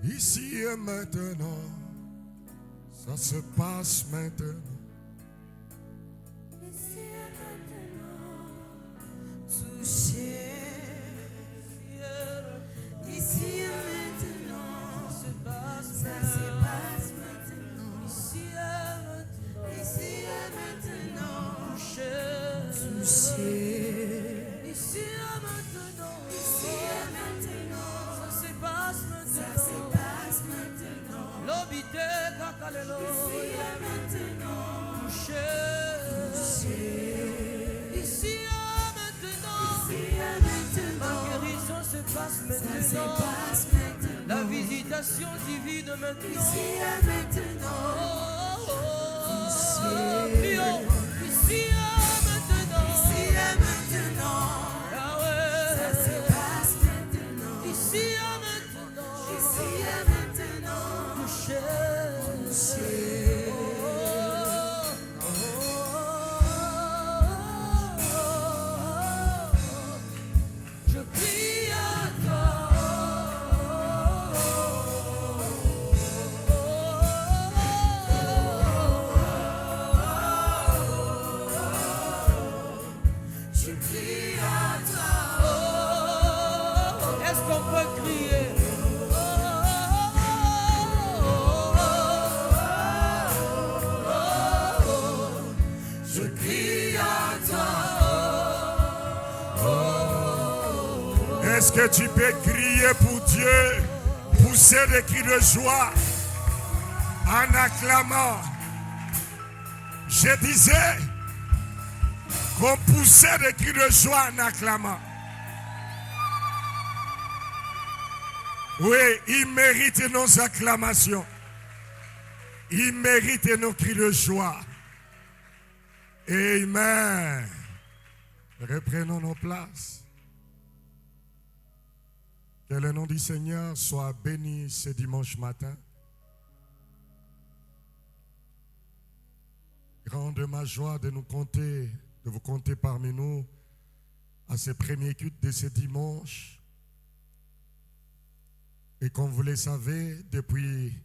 Ici et maintenant, ça se passe maintenant. Ici et maintenant, touché. Ici et maintenant, ça se passe maintenant. Ici et maintenant, touché. Ici et maintenant, ça se passe maintenant. L'obité kakalelo. Ici et maintenant, touché. Ici et maintenant, ma guérison se passe maintenant. La visitation divine maintenant. Ici et maintenant, prions. Ici et maintenant, Yahweh. Ça se passe maintenant. Ici et maintenant, touché. Je prie à toi. Je prie à toi. Est-ce qu'on peut crier? Je crie à toi. Est-ce que tu peux crier pour Dieu, pousser des cris de joie en acclamant? Je disais qu'on poussait des cris de joie en acclamant. Oui, il mérite nos acclamations. Il mérite nos cris de joie. Amen. Reprenons nos places. Que le nom du Seigneur soit béni ce dimanche matin. Grande ma joie de vous compter parmi nous à ce premier culte de ce dimanche. Et comme vous le savez, depuis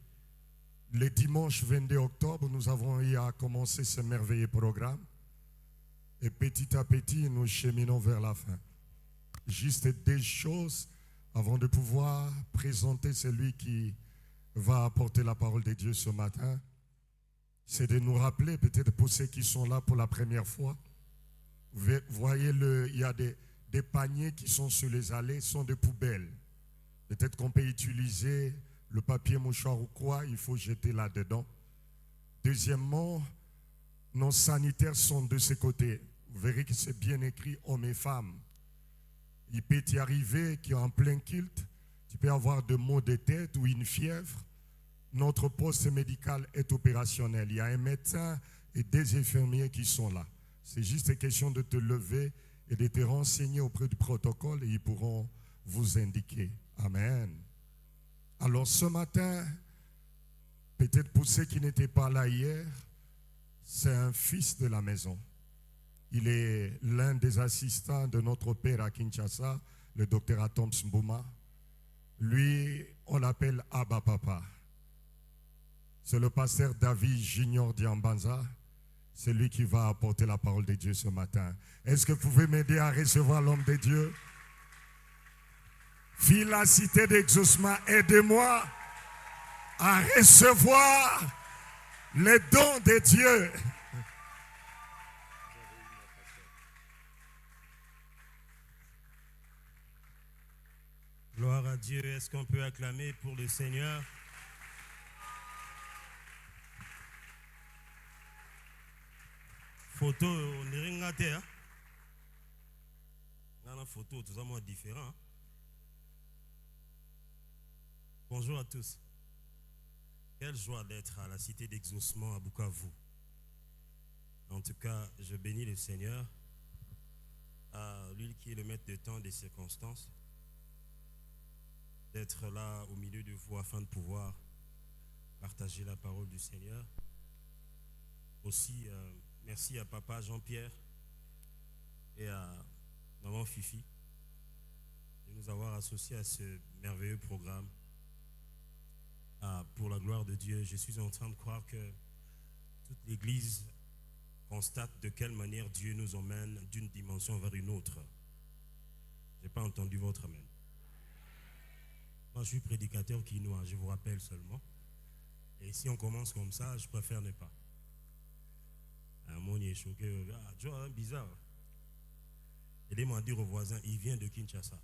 le dimanche 22 octobre, nous avons eu à commencer ce merveilleux programme. Et petit à petit, nous cheminons vers la fin. Juste des choses avant de pouvoir présenter celui qui va apporter la parole de Dieu ce matin. C'est de nous rappeler, peut-être pour ceux qui sont là pour la première fois, vous voyez, il y a des paniers qui sont sur les allées, sont des poubelles. Peut-être qu'on peut utiliser le papier mouchoir ou quoi, il faut jeter là-dedans. Deuxièmement, nos sanitaires sont de ce côté. Vous verrez que c'est bien écrit hommes et femmes. Il peut y arriver qu'en plein culte, tu peux avoir des maux de tête ou une fièvre. Notre poste médical est opérationnel. Il y a un médecin et des infirmiers qui sont là. C'est juste une question de te lever et de te renseigner auprès du protocole et ils pourront vous indiquer. Amen. Alors ce matin, peut-être pour ceux qui n'étaient pas là hier, c'est un fils de la maison. Il est l'un des assistants de notre père à Kinshasa, le docteur Atom Mbouma. Lui, on l'appelle Abba Papa. C'est le pasteur David Junior Diambanza. C'est lui qui va apporter la parole de Dieu ce matin. Est-ce que vous pouvez m'aider à recevoir l'homme de Dieu? Fille la cité d'exaucement, aidez-moi à recevoir les dons de Dieu. Gloire à Dieu. Est-ce qu'on peut acclamer pour le Seigneur? Photo, on est ringate, hein? Dans la photo, tout ça moins différent. Bonjour à tous. Quelle joie d'être à la cité d'exaucement à Bukavu. En tout cas, je bénis le Seigneur, à lui qui est le maître de temps des circonstances, d'être là au milieu de vous afin de pouvoir partager la parole du Seigneur. Aussi, merci à papa Jean-Pierre et à maman Fifi de nous avoir associés à ce merveilleux programme. pour la gloire de Dieu. Je suis en train de croire que toute l'Église constate de quelle manière Dieu nous emmène d'une dimension vers une autre. Je n'ai pas entendu votre amen. Moi, je suis prédicateur quinois, je vous rappelle seulement. Et si on commence comme ça, je préfère ne pas. Un monde est choqué. Ah, tu vois, bizarre. Aidez-moi à dire aux voisins, il vient de Kinshasa.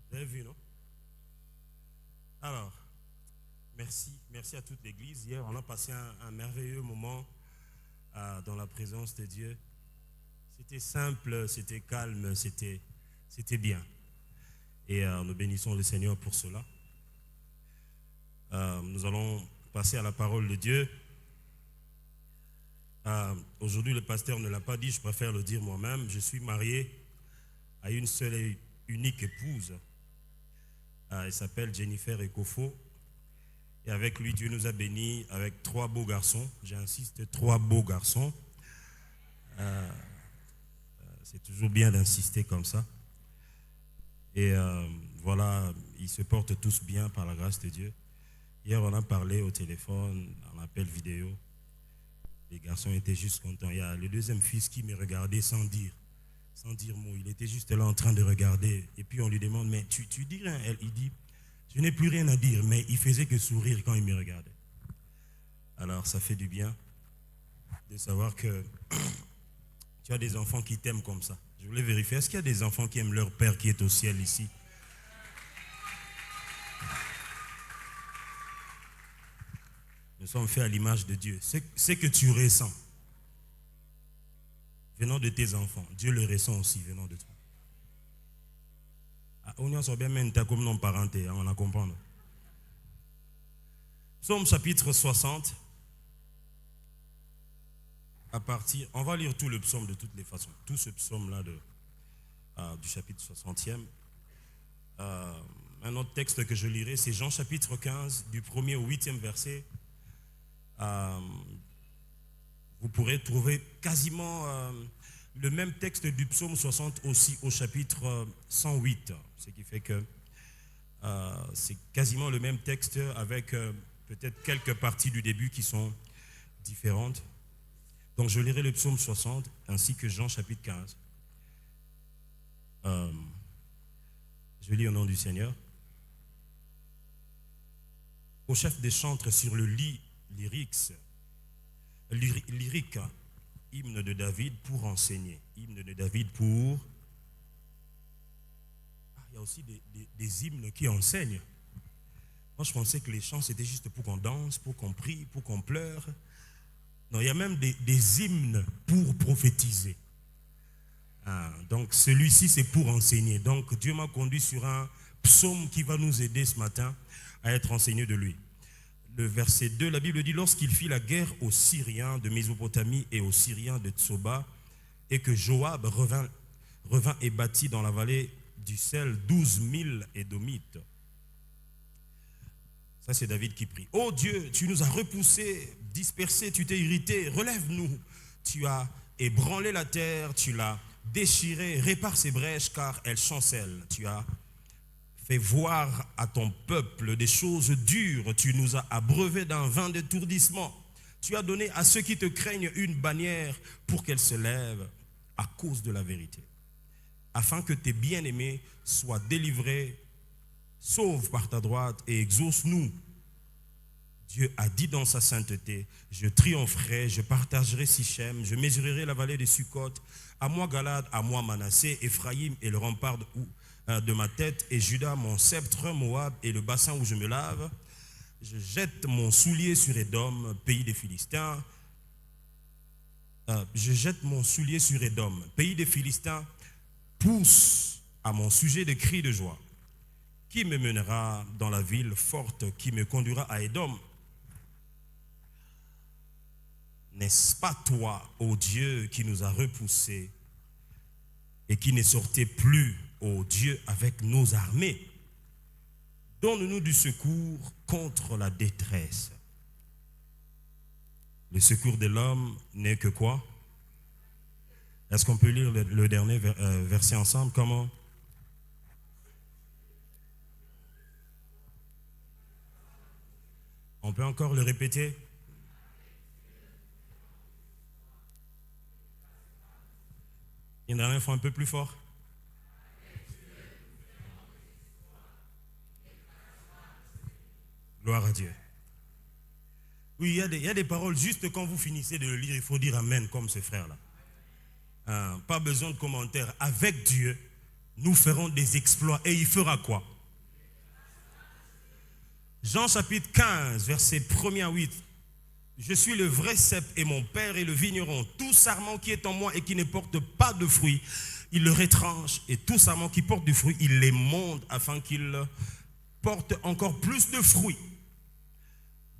Vous avez vu, non? Alors, merci à toute l'Église. Hier, on a passé un merveilleux moment dans la présence de Dieu. C'était simple, c'était calme, c'était bien. Et nous bénissons le Seigneur pour cela. Nous allons passer à la parole de Dieu. Aujourd'hui, le pasteur ne l'a pas dit, je préfère le dire moi-même. Je suis marié à une seule et unique épouse. Elle s'appelle Jennifer Ekofo. Et avec lui, Dieu nous a bénis avec 3 beaux garçons. J'insiste, 3 beaux garçons. C'est toujours bien d'insister comme ça. Et voilà, ils se portent tous bien par la grâce de Dieu. Hier, on a parlé au téléphone, en appel vidéo. Les garçons étaient juste contents. Il y a le deuxième fils qui me regardait sans dire mot. Il était juste là en train de regarder. Et puis on lui demande, mais tu dis rien? Il dit, je n'ai plus rien à dire, mais il faisait que sourire quand il me regardait. Alors ça fait du bien de savoir que tu as des enfants qui t'aiment comme ça. Je voulais vérifier, est-ce qu'il y a des enfants qui aiment leur père qui est au ciel ici? Nous sommes faits à l'image de Dieu. C'est que tu ressens venant de tes enfants. Dieu le ressent aussi venant de toi. On y a bien même comme non parenté, on a compris. Psaume chapitre 60. On va lire tout le psaume de toutes les façons. Tout ce psaume-là du chapitre 60e. Un autre texte que je lirai, c'est Jean chapitre 15, du 1er au 8e verset. Vous pourrez trouver quasiment le même texte du psaume 60 aussi au chapitre 108. Ce qui fait que c'est quasiment le même texte avec peut-être quelques parties du début qui sont différentes. Donc je lirai le psaume 60 ainsi que Jean chapitre 15. Je lis au nom du Seigneur. Au chef des chantres sur le lit lyrique, hymne de David pour enseigner. Hymne de David pour... il y a aussi des hymnes qui enseignent. Moi, je pensais que les chants, c'était juste pour qu'on danse, pour qu'on prie, pour qu'on pleure. Non, il y a même des hymnes pour prophétiser. Donc, celui-ci, c'est pour enseigner. Donc, Dieu m'a conduit sur un psaume qui va nous aider ce matin à être enseigné de lui. Le verset 2, la Bible dit, lorsqu'il fit la guerre aux Syriens de Mésopotamie et aux Syriens de Tsoba, et que Joab revint et bâtit dans la vallée du sel 12 000 Édomites. Ça, c'est David qui prie. Oh Dieu, tu nous as repoussés, dispersés, tu t'es irrité, relève-nous. Tu as ébranlé la terre, tu l'as déchirée, répare ses brèches car elle chancelle. Tu as fait voir à ton peuple des choses dures, tu nous as abreuvés d'un vin d'étourdissement. Tu as donné à ceux qui te craignent une bannière pour qu'elle se lève à cause de la vérité. Afin que tes bien-aimés soient délivrés, sauve par ta droite et exauce-nous. Dieu a dit dans sa sainteté, je triompherai, je partagerai Sichem, je mesurerai la vallée des Sukkot, à moi Galade, à moi Manassé, Ephraïm et le rempart de ma tête, et Juda mon sceptre, Moab et le bassin où je me lave. Je jette mon soulier sur Édom, pays des Philistins. Je jette mon soulier sur Édom, pays des Philistins. Pousse à mon sujet des cris de joie. Qui me mènera dans la ville forte, qui me conduira à Édom? N'est-ce pas toi, ô Dieu, qui nous a repoussés et qui ne sortait plus, ô Dieu, avec nos armées? Donne-nous du secours contre la détresse. Le secours de l'homme n'est que quoi? Est-ce qu'on peut lire le dernier verset ensemble? Comment? On peut encore le répéter? Il y en a un fois un peu plus fort. Gloire à Dieu. Oui, il y a des paroles, juste quand vous finissez de le lire, il faut dire Amen comme ce frère-là. Pas besoin de commentaires. Avec Dieu, nous ferons des exploits. Et il fera quoi? Jean chapitre 15, verset 1er à 8. Je suis le vrai cep et mon père est le vigneron. Tout sarment qui est en moi et qui ne porte pas de fruits, il le retranche. Et tout sarment qui porte du fruit, il les monte afin qu'il porte encore plus de fruits.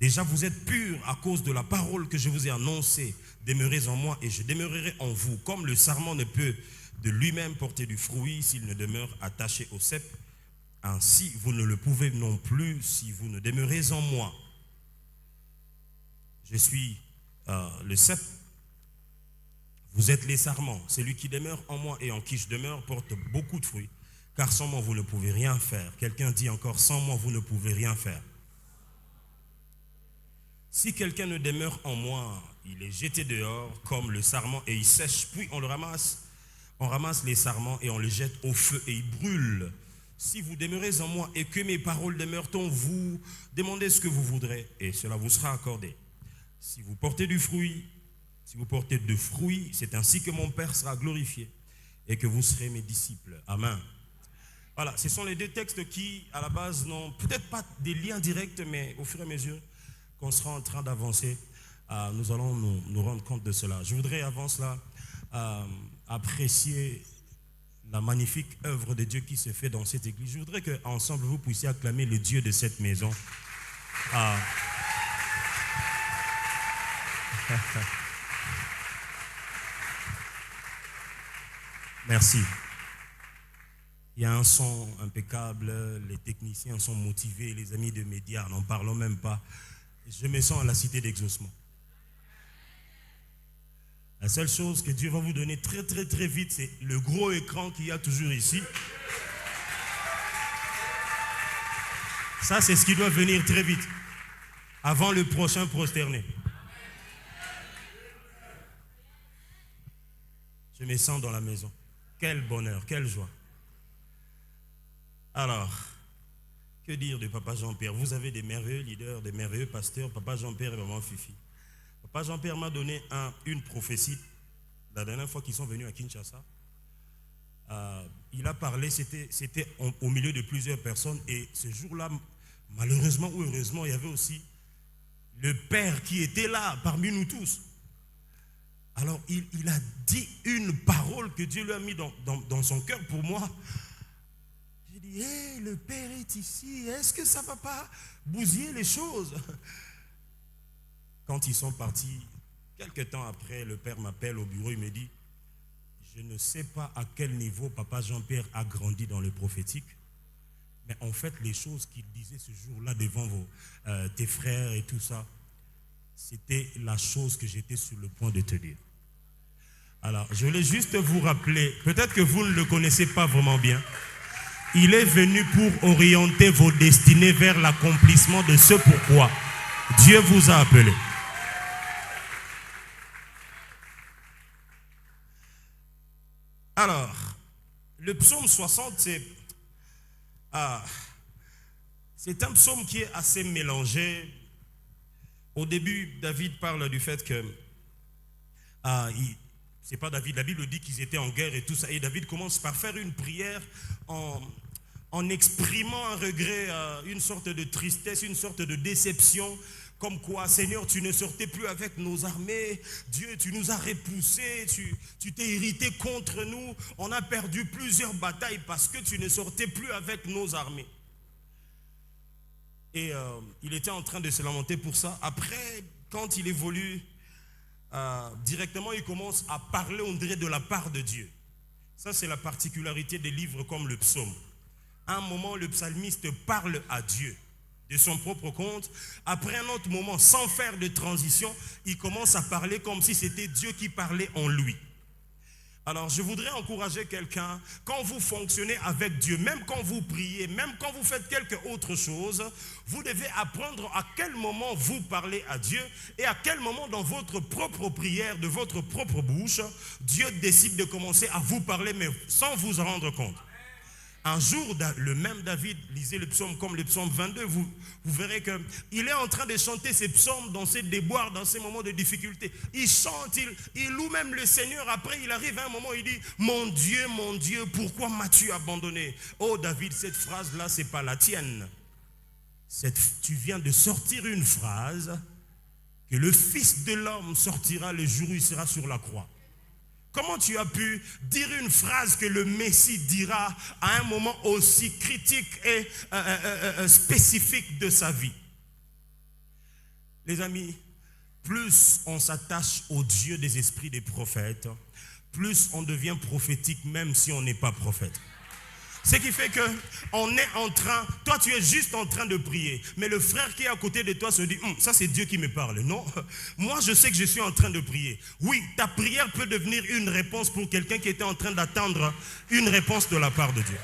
Déjà, vous êtes purs à cause de la parole que je vous ai annoncée. Demeurez en moi et je demeurerai en vous. Comme le sarment ne peut de lui-même porter du fruit s'il ne demeure attaché au cep, ainsi vous ne le pouvez non plus si vous ne demeurez en moi. Je suis le cep, vous êtes les sarments. Celui qui demeure en moi et en qui je demeure porte beaucoup de fruits, car sans moi vous ne pouvez rien faire. Quelqu'un dit encore, sans moi vous ne pouvez rien faire. Si quelqu'un ne demeure en moi, il est jeté dehors comme le sarment et il sèche, puis on le ramasse. On ramasse les sarments et on les jette au feu et ils brûlent. Si vous demeurez en moi et que mes paroles demeurent en vous, demandez ce que vous voudrez et cela vous sera accordé. Si vous portez du fruit, si vous portez de fruits, c'est ainsi que mon Père sera glorifié et que vous serez mes disciples. Amen. Voilà, ce sont les deux textes qui, à la base, n'ont peut-être pas des liens directs, mais au fur et à mesure qu'on sera en train d'avancer, nous allons nous rendre compte de cela. Je voudrais avant cela apprécier la magnifique œuvre de Dieu qui se fait dans cette église. Je voudrais qu'ensemble vous puissiez acclamer le Dieu de cette maison. Merci. Il y a un son impeccable, les techniciens sont motivés, les amis de médias, n'en parlons même pas. Je me sens à la cité d'exaucement. La seule chose que Dieu va vous donner très très très vite, c'est le gros écran qu'il y a toujours ici. Ça, c'est ce qui doit venir très vite, avant le prochain prosterné. Je me sens dans la maison. Quel bonheur, quelle joie. Alors, que dire de Papa Jean-Pierre? Vous avez des merveilleux leaders, des merveilleux pasteurs. Papa Jean-Pierre et Maman Fifi. Papa Jean-Pierre m'a donné une prophétie la dernière fois qu'ils sont venus à Kinshasa. Il a parlé, c'était au milieu de plusieurs personnes et ce jour-là, malheureusement ou heureusement, il y avait aussi le Père qui était là parmi nous tous. Alors il a dit une parole que Dieu lui a mis dans son cœur pour moi. J'ai dit, hey, le Père est ici, est-ce que ça ne va pas bousiller les choses? Quand ils sont partis, quelques temps après, le Père m'appelle au bureau, il me dit, je ne sais pas à quel niveau Papa Jean-Pierre a grandi dans le prophétique, mais en fait, les choses qu'il disait ce jour-là devant tes frères et tout ça, c'était la chose que j'étais sur le point de te dire. Alors, je voulais juste vous rappeler, peut-être que vous ne le connaissez pas vraiment bien, il est venu pour orienter vos destinées vers l'accomplissement de ce pourquoi Dieu vous a appelé. Alors, le psaume 60, c'est un psaume qui est assez mélangé. Au début, David parle du fait que c'est pas David, la Bible dit qu'ils étaient en guerre et tout ça. Et David commence par faire une prière en exprimant un regret, une sorte de tristesse, une sorte de déception. Comme quoi, Seigneur, tu ne sortais plus avec nos armées. Dieu, tu nous as repoussés. Tu t'es irrité contre nous. On a perdu plusieurs batailles parce que tu ne sortais plus avec nos armées. Et il était en train de se lamenter pour ça. Après, quand il évolue, directement, il commence à parler, on dirait, de la part de Dieu. Ça, c'est la particularité des livres comme le psaume. À un moment, le psalmiste parle à Dieu de son propre compte. Après un autre moment, sans faire de transition, il commence à parler comme si c'était Dieu qui parlait en lui. Alors, je voudrais encourager quelqu'un, quand vous fonctionnez avec Dieu, même quand vous priez, même quand vous faites quelque autre chose, vous devez apprendre à quel moment vous parlez à Dieu et à quel moment dans votre propre prière, de votre propre bouche, Dieu décide de commencer à vous parler, mais sans vous en rendre compte. Un jour, le même David, lisez le psaume comme le psaume 22, vous verrez qu'il est en train de chanter ses psaumes dans ses déboires, dans ces moments de difficulté. Il chante, il loue même le Seigneur. Après, il arrive à un moment, il dit, mon Dieu, pourquoi m'as-tu abandonné? Oh David, cette phrase-là, ce n'est pas la tienne. Tu viens de sortir une phrase que le Fils de l'homme sortira le jour où il sera sur la croix. Comment tu as pu dire une phrase que le Messie dira à un moment aussi critique et spécifique de sa vie? Les amis, plus on s'attache au Dieu des esprits des prophètes, plus on devient prophétique même si on n'est pas prophète. Ce qui fait que on est en train, toi tu es juste en train de prier, mais le frère qui est à côté de toi se dit, ça c'est Dieu qui me parle. Non, moi je sais que je suis en train de prier. Oui, ta prière peut devenir une réponse pour quelqu'un qui était en train d'attendre une réponse de la part de Dieu.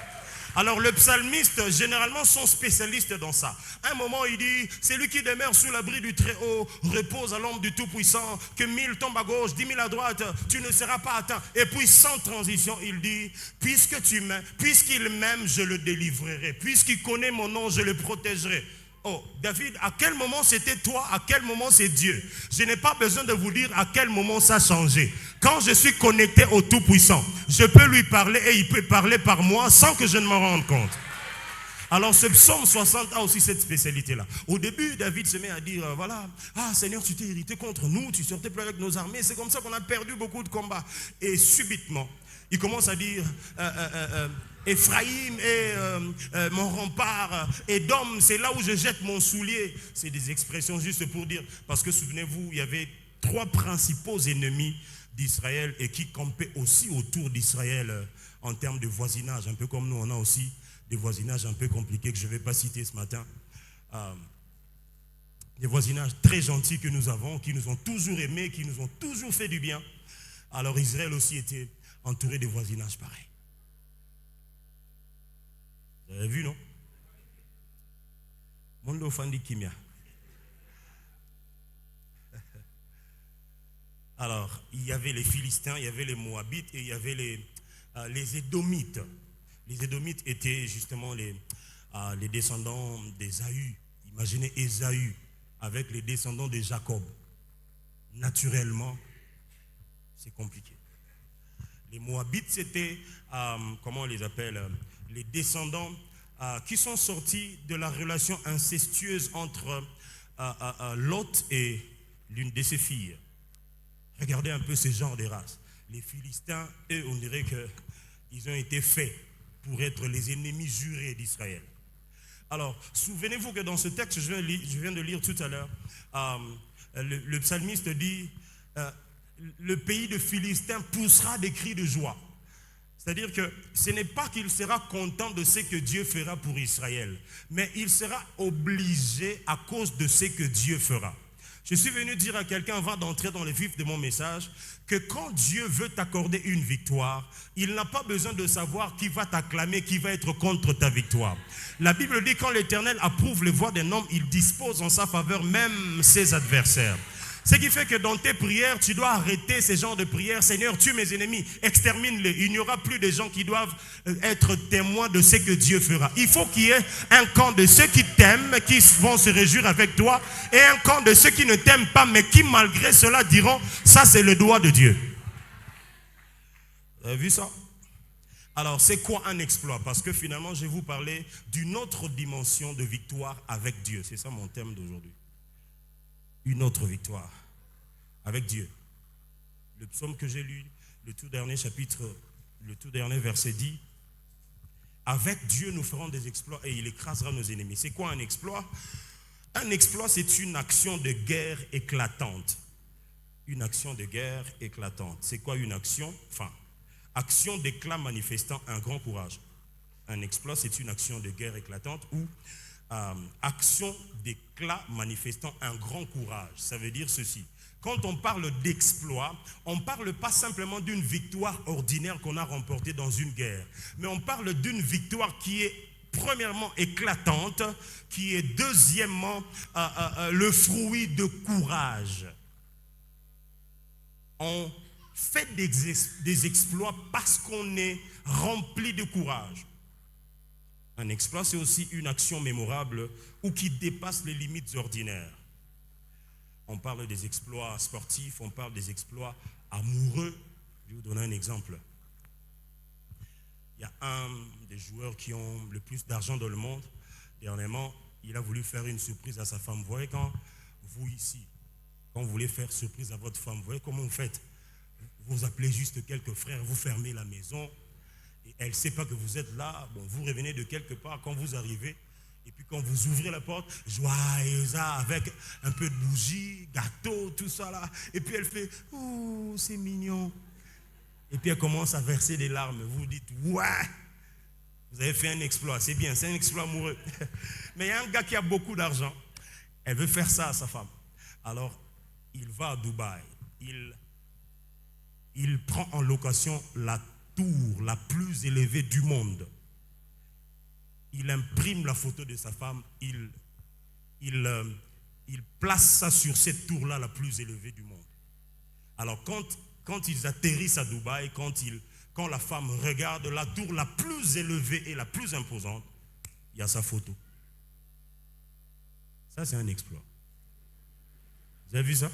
Alors le psalmiste, généralement, sont spécialistes dans ça. À un moment, il dit, c'est lui qui demeure sous l'abri du Très-Haut, repose à l'ombre du Tout-Puissant, que 1000 tombent à gauche, 10 000 à droite, tu ne seras pas atteint. Et puis, sans transition, il dit, puisqu'il m'aime, je le délivrerai. Puisqu'il connaît mon nom, je le protégerai. Oh, David, à quel moment c'était toi, à quel moment c'est Dieu? Je n'ai pas besoin de vous dire à quel moment ça a changé. Quand je suis connecté au Tout-Puissant, je peux lui parler et il peut parler par moi sans que je ne m'en rende compte. Alors ce psaume 60 a aussi cette spécialité-là. Au début, David se met à dire, voilà, Seigneur, tu t'es irrité contre nous, tu sortais plus avec nos armées, c'est comme ça qu'on a perdu beaucoup de combats. Et subitement, il commence à dire, Ephraïm est mon rempart, Édom, c'est là où je jette mon soulier. C'est des expressions juste pour dire, parce que souvenez-vous, il y avait 3 principaux ennemis d'Israël et qui campaient aussi autour d'Israël en termes de voisinage, un peu comme nous, on a aussi des voisinages un peu compliqués que je ne vais pas citer ce matin. Des voisinages très gentils que nous avons, qui nous ont toujours aimés, qui nous ont toujours fait du bien. Alors Israël aussi était entouré de voisinages pareils. Vous avez vu, non? Mondo Fandi Kimia. Alors, il y avait les Philistins, il y avait les Moabites et il y avait les Édomites. Les Édomites étaient justement les descendants d'Ésaü. Imaginez Ésaü avec les descendants de Jacob. Naturellement, c'est compliqué. Les Moabites, c'était, comment on les appelle, les descendants qui sont sortis de la relation incestueuse entre Lot et l'une de ses filles. Regardez un peu ce genre de race. Les Philistins, eux, on dirait qu'ils ont été faits pour être les ennemis jurés d'Israël. Alors, souvenez-vous que dans ce texte que je viens de lire tout à l'heure, le psalmiste dit, le pays de Philistins poussera des cris de joie. C'est-à-dire que ce n'est pas qu'il sera content de ce que Dieu fera pour Israël, mais il sera obligé à cause de ce que Dieu fera. Je suis venu dire à quelqu'un avant d'entrer dans le vif de mon message que quand Dieu veut t'accorder une victoire, il n'a pas besoin de savoir qui va t'acclamer, qui va être contre ta victoire. La Bible dit quand l'Éternel approuve les voies d'un homme, il dispose en sa faveur même ses adversaires. Ce qui fait que dans tes prières, tu dois arrêter ces genres de prières. Seigneur, tue mes ennemis, extermine-les. Il n'y aura plus de gens qui doivent être témoins de ce que Dieu fera. Il faut qu'il y ait un camp de ceux qui t'aiment, qui vont se réjouir avec toi, et un camp de ceux qui ne t'aiment pas, mais qui malgré cela diront, ça c'est le doigt de Dieu. Vous avez vu ça? Alors c'est quoi un exploit? Parce que finalement je vais vous parler d'une autre dimension de victoire avec Dieu. C'est ça mon thème d'aujourd'hui. Une autre victoire avec Dieu. Le psaume que j'ai lu, le tout dernier chapitre, le tout dernier verset dit, avec Dieu nous ferons des exploits et il écrasera nos ennemis. C'est quoi un exploit? Un exploit, c'est une action de guerre éclatante. Une action de guerre éclatante. C'est quoi une action? Enfin, action d'éclat manifestant un grand courage. Un exploit, c'est une action de guerre éclatante ou action d'éclat manifestant un grand courage. Ça veut dire ceci. quand on parle d'exploit, on ne parle pas simplement d'une victoire ordinaire qu'on a remportée dans une guerre, mais on parle d'une victoire qui est premièrement éclatante, qui est deuxièmement le fruit de courage. On fait des exploits parce qu'on est rempli de courage. Un exploit, c'est aussi une action mémorable ou qui dépasse les limites ordinaires. On parle des exploits sportifs, on parle des exploits amoureux. Je vais vous donner un exemple. Il y a un des joueurs qui ont le plus d'argent dans le monde. Dernièrement, il a voulu faire une surprise à sa femme. Vous voyez, quand vous ici, quand vous voulez faire surprise à votre femme, vous voyez comment vous faites? Vous appelez juste quelques frères, vous fermez la maison. Et elle ne sait pas que vous êtes là. Bon, vous revenez de quelque part quand vous arrivez. Et puis quand vous ouvrez la porte, joyeuse, avec un peu de bougie, gâteau, tout ça là. Et puis elle fait, oh, c'est mignon. Et puis elle commence à verser des larmes. Vous dites, ouais, vous avez fait un exploit. C'est bien, c'est un exploit amoureux. Mais il y a un gars qui a beaucoup d'argent. Elle veut faire ça à sa femme. Alors, il va à Dubaï. Il prend en location la tour la plus élevée du monde. Il imprime la photo de sa femme, il place ça sur cette tour-là la plus élevée du monde. Alors quand ils atterrissent à Dubaï, quand la femme regarde la tour la plus élevée et la plus imposante, il y a sa photo. Ça, c'est un exploit. Vous avez vu ça?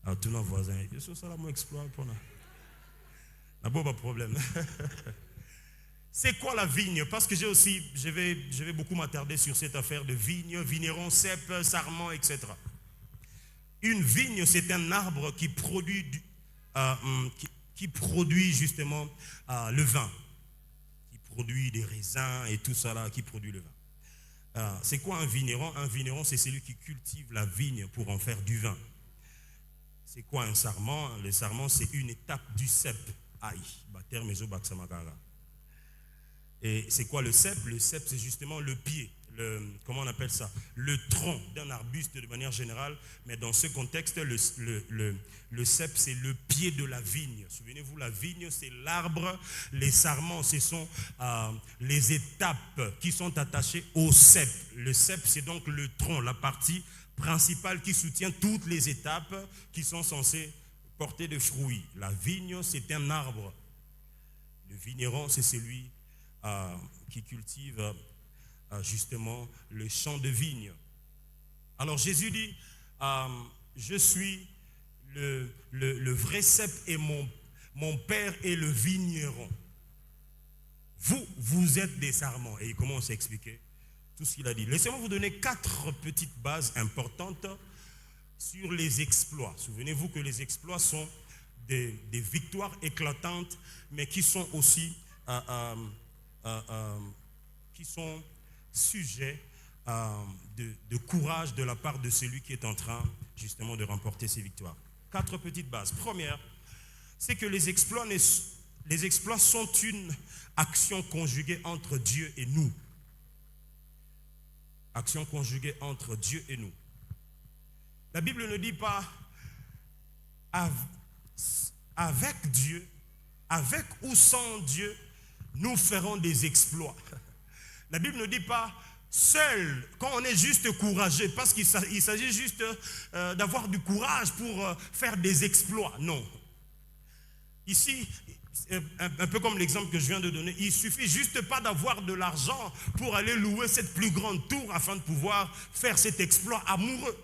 Alors tous nos voisins, je suis ça là mon exploit pour nous. N'a pas de problème. C'est quoi la vigne? Parce que je vais beaucoup m'attarder sur cette affaire de vigne, vigneron, cep, sarment, etc. Une vigne, c'est un arbre qui produit, qui produit justement le vin, qui produit des raisins et tout ça là, qui produit le vin. C'est quoi un vigneron? Un vigneron, c'est celui qui cultive la vigne pour en faire du vin. C'est quoi un sarment? Le sarment, c'est une étape du cep. Aïe, bater meso baksamakara. Et c'est quoi le cep? Le cep, c'est justement le pied, comment on appelle ça? Le tronc d'un arbuste de manière générale, mais dans ce contexte, le cep, c'est le pied de la vigne. Souvenez-vous, la vigne, c'est l'arbre. Les sarments, ce sont les étapes qui sont attachées au cep. Le cep, c'est donc le tronc, la partie principale qui soutient toutes les étapes qui sont censées porter des fruits. La vigne, c'est un arbre. Le vigneron, c'est celui qui cultive justement le champ de vigne. Alors Jésus dit, je suis le vrai cep et mon père est le vigneron. Vous êtes des sarments. Et il commence à expliquer tout ce qu'il a dit. Laissez-moi vous donner 4 petites bases importantes sur les exploits. Souvenez-vous que les exploits sont des victoires éclatantes, mais qui sont aussi qui sont sujets de courage de la part de celui qui est en train justement de remporter ces victoires. 4 petites bases. Première, c'est que les exploits sont une action conjuguée entre Dieu et nous. Action conjuguée entre Dieu et nous. La Bible ne dit pas avec Dieu, avec ou sans Dieu, nous ferons des exploits. La Bible ne dit pas seul, quand on est juste courageux, parce qu'il s'agit juste d'avoir du courage pour faire des exploits. Non. Ici, un peu comme l'exemple que je viens de donner, il suffit juste pas d'avoir de l'argent pour aller louer cette plus grande tour afin de pouvoir faire cet exploit amoureux.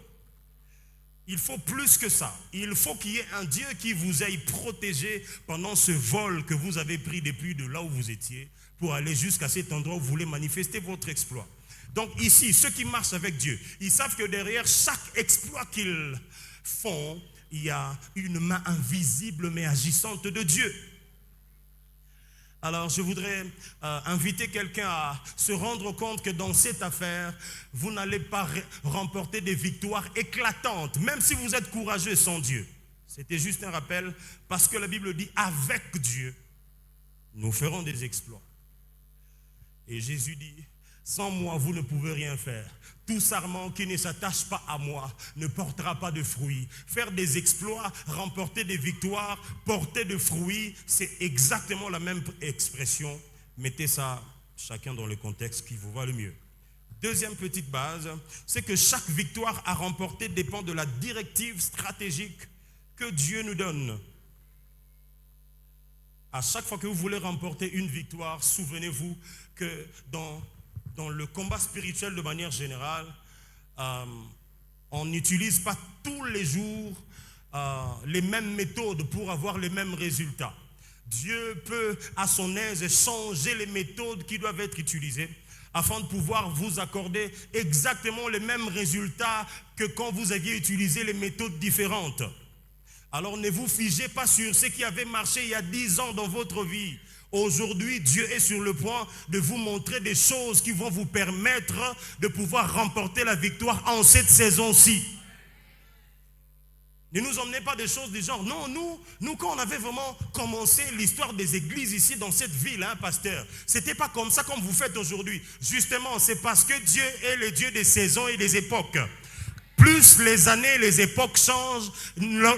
Il faut plus que ça. Il faut qu'il y ait un Dieu qui vous ait protégé pendant ce vol que vous avez pris depuis de là où vous étiez pour aller jusqu'à cet endroit où vous voulez manifester votre exploit. Donc ici, ceux qui marchent avec Dieu, ils savent que derrière chaque exploit qu'ils font, il y a une main invisible mais agissante de Dieu. Alors je voudrais inviter quelqu'un à se rendre compte que dans cette affaire, vous n'allez pas remporter des victoires éclatantes, même si vous êtes courageux sans Dieu. C'était juste un rappel, parce que la Bible dit, avec Dieu, nous ferons des exploits. Et Jésus dit, Sans moi, vous ne pouvez rien faire. Tout sarment qui ne s'attache pas à moi ne portera pas de fruits. Faire des exploits, remporter des victoires, porter de fruits, c'est exactement la même expression. Mettez ça chacun dans le contexte qui vous va le mieux. Deuxième petite base, c'est que chaque victoire à remporter dépend de la directive stratégique que Dieu nous donne. À chaque fois que vous voulez remporter une victoire, souvenez-vous que dans le combat spirituel de manière générale, on n'utilise pas tous les jours les mêmes méthodes pour avoir les mêmes résultats. Dieu peut à son aise changer les méthodes qui doivent être utilisées afin de pouvoir vous accorder exactement les mêmes résultats que quand vous aviez utilisé les méthodes différentes. Alors ne vous figez pas sur ce qui avait marché il y a 10 ans dans votre vie. Aujourd'hui, Dieu est sur le point de vous montrer des choses qui vont vous permettre de pouvoir remporter la victoire en cette saison-ci. Ne nous emmenez pas des choses du genre. Non, nous quand on avait vraiment commencé l'histoire des églises ici dans cette ville, pasteur, c'était pas comme ça comme vous faites aujourd'hui. Justement, c'est parce que Dieu est le Dieu des saisons et des époques. Plus les années, les époques changent,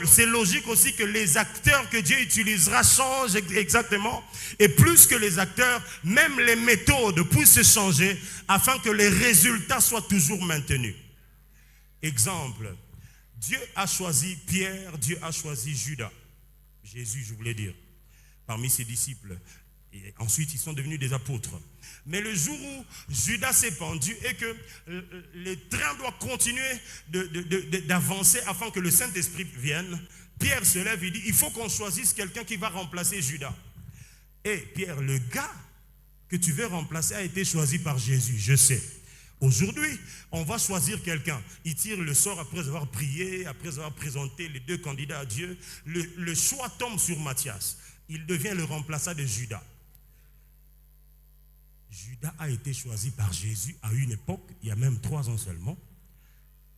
c'est logique aussi que les acteurs que Dieu utilisera changent exactement. Et plus que les acteurs, même les méthodes puissent changer afin que les résultats soient toujours maintenus. Exemple, Dieu a choisi Pierre, Dieu a choisi Judas. Jésus, je voulais dire, parmi ses disciples. Et ensuite, ils sont devenus des apôtres. Mais le jour où Judas s'est pendu et que le train doit continuer d'avancer afin que le Saint-Esprit vienne, Pierre se lève et dit, il faut qu'on choisisse quelqu'un qui va remplacer Judas. Et Pierre, le gars que tu veux remplacer a été choisi par Jésus, je sais. Aujourd'hui, on va choisir quelqu'un. Il tire le sort après avoir prié, après avoir présenté les 2 candidats à Dieu. Le choix tombe sur Matthias. Il devient le remplaçant de Judas. Judas a été choisi par Jésus à une époque, il y a même 3 ans seulement.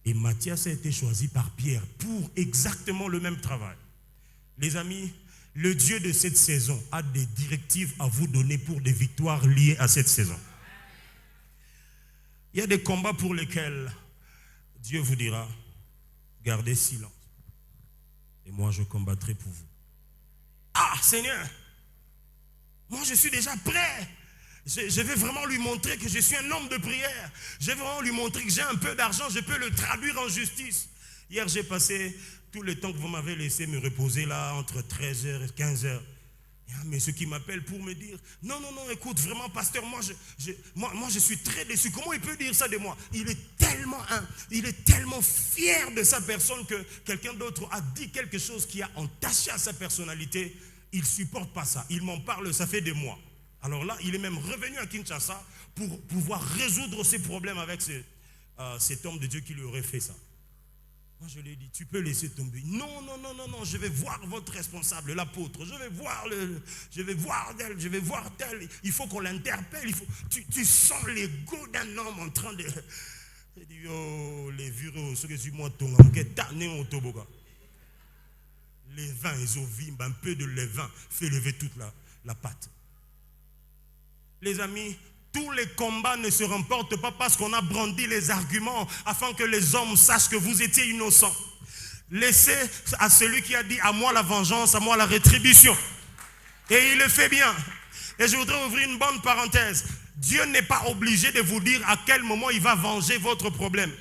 Et Matthias a été choisi par Pierre pour exactement le même travail. Les amis, le Dieu de cette saison a des directives à vous donner pour des victoires liées à cette saison. Il y a des combats pour lesquels Dieu vous dira, gardez silence. Et moi, je combattrai pour vous. Ah, Seigneur, moi je suis déjà prêt. Je vais vraiment lui montrer que je suis un homme de prière. Je vais vraiment lui montrer que j'ai un peu d'argent, je peux le traduire en justice. Hier, j'ai passé tout le temps que vous m'avez laissé me reposer là, entre 13h et 15h. Il y a un monsieur qui m'appelle pour me dire, non, écoute, vraiment, pasteur, moi je suis très déçu. Comment il peut dire ça de moi? Il est tellement fier de sa personne que quelqu'un d'autre a dit quelque chose qui a entaché à sa personnalité. Il ne supporte pas ça. Il m'en parle, ça fait des mois. Alors là, il est même revenu à Kinshasa pour pouvoir résoudre ses problèmes avec cet homme de Dieu qui lui aurait fait ça. Moi, je lui ai dit, tu peux laisser tomber. Non, je vais voir votre responsable, l'apôtre. Je vais voir tel. Il faut qu'on l'interpelle. Tu sens l'ego d'un homme en train de... Il dit, oh, les vieux, ce que je moi, ton les vins, ils ont vu un peu de levain, fait lever toute la pâte. Les amis, tous les combats ne se remportent pas parce qu'on a brandi les arguments afin que les hommes sachent que vous étiez innocents. Laissez à celui qui a dit à moi la vengeance, à moi la rétribution. Et il le fait bien. Et je voudrais ouvrir une bonne parenthèse. Dieu n'est pas obligé de vous dire à quel moment il va venger votre problème.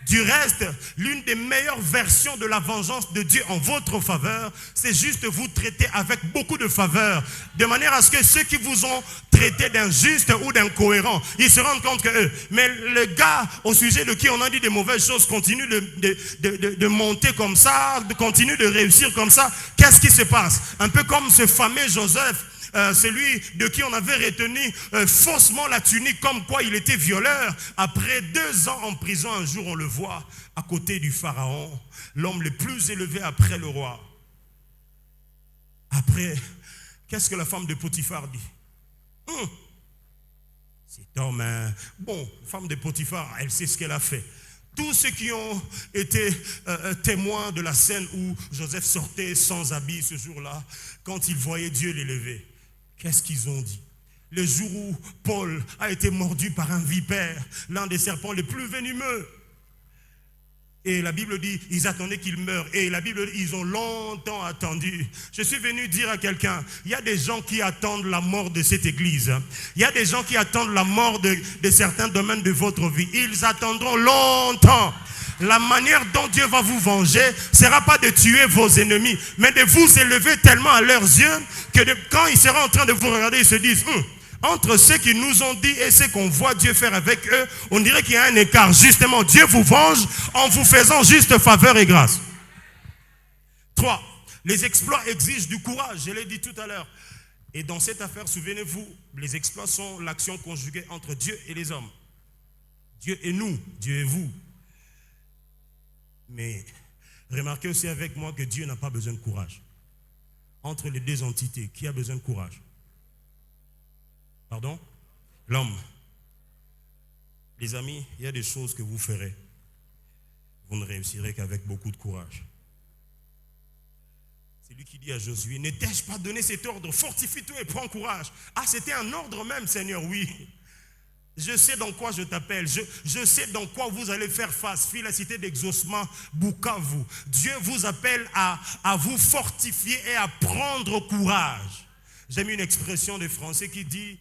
Du reste, l'une des meilleures versions de la vengeance de Dieu en votre faveur, c'est juste vous traiter avec beaucoup de faveur, de manière à ce que ceux qui vous ont traité d'injuste ou d'incohérent, ils se rendent compte que eux, mais le gars au sujet de qui on a dit des mauvaises choses continue de monter comme ça, continue de réussir comme ça. Qu'est-ce qui se passe? Un peu comme ce fameux Joseph. Celui de qui on avait retenu faussement la tunique comme quoi il était violeur. Après 2 ans en prison, un jour on le voit à côté du pharaon, l'homme le plus élevé après le roi. Après, qu'est-ce que la femme de Potiphar dit? Cet homme, bon, femme de Potiphar, elle sait ce qu'elle a fait. Tous ceux qui ont été témoins de la scène où Joseph sortait sans habit ce jour-là, quand ils voyaient Dieu l'élever, qu'est-ce qu'ils ont dit? Le jour où Paul a été mordu par un vipère, l'un des serpents les plus venimeux. Et la Bible dit, ils attendaient qu'il meure. Et la Bible dit, ils ont longtemps attendu. Je suis venu dire à quelqu'un, il y a des gens qui attendent la mort de cette église. Il y a des gens qui attendent la mort de certains domaines de votre vie. Ils attendront longtemps. La manière dont Dieu va vous venger ne sera pas de tuer vos ennemis, mais de vous élever tellement à leurs yeux que quand ils seront en train de vous regarder, ils se disent, entre ce qu'ils nous ont dit et ce qu'on voit Dieu faire avec eux, on dirait qu'il y a un écart. Justement, Dieu vous venge en vous faisant juste faveur et grâce. 3. Les exploits exigent du courage, je l'ai dit tout à l'heure. Et dans cette affaire, souvenez-vous, les exploits sont l'action conjuguée entre Dieu et les hommes. Dieu et nous, Dieu et vous. Mais remarquez aussi avec moi que Dieu n'a pas besoin de courage. Entre les deux entités, qui a besoin de courage? Pardon? L'homme. Les amis, il y a des choses que vous ferez. Vous ne réussirez qu'avec beaucoup de courage. C'est lui qui dit à Josué, ne t'ai-je pas donné cet ordre? Fortifie-toi et prends courage. Ah, c'était un ordre même, Seigneur, oui. Je sais dans quoi je t'appelle. Je sais dans quoi vous allez faire face. Fille la cité d'exaucement, Bukavu. Dieu vous appelle à vous fortifier et à prendre courage. J'aime une expression de français qui dit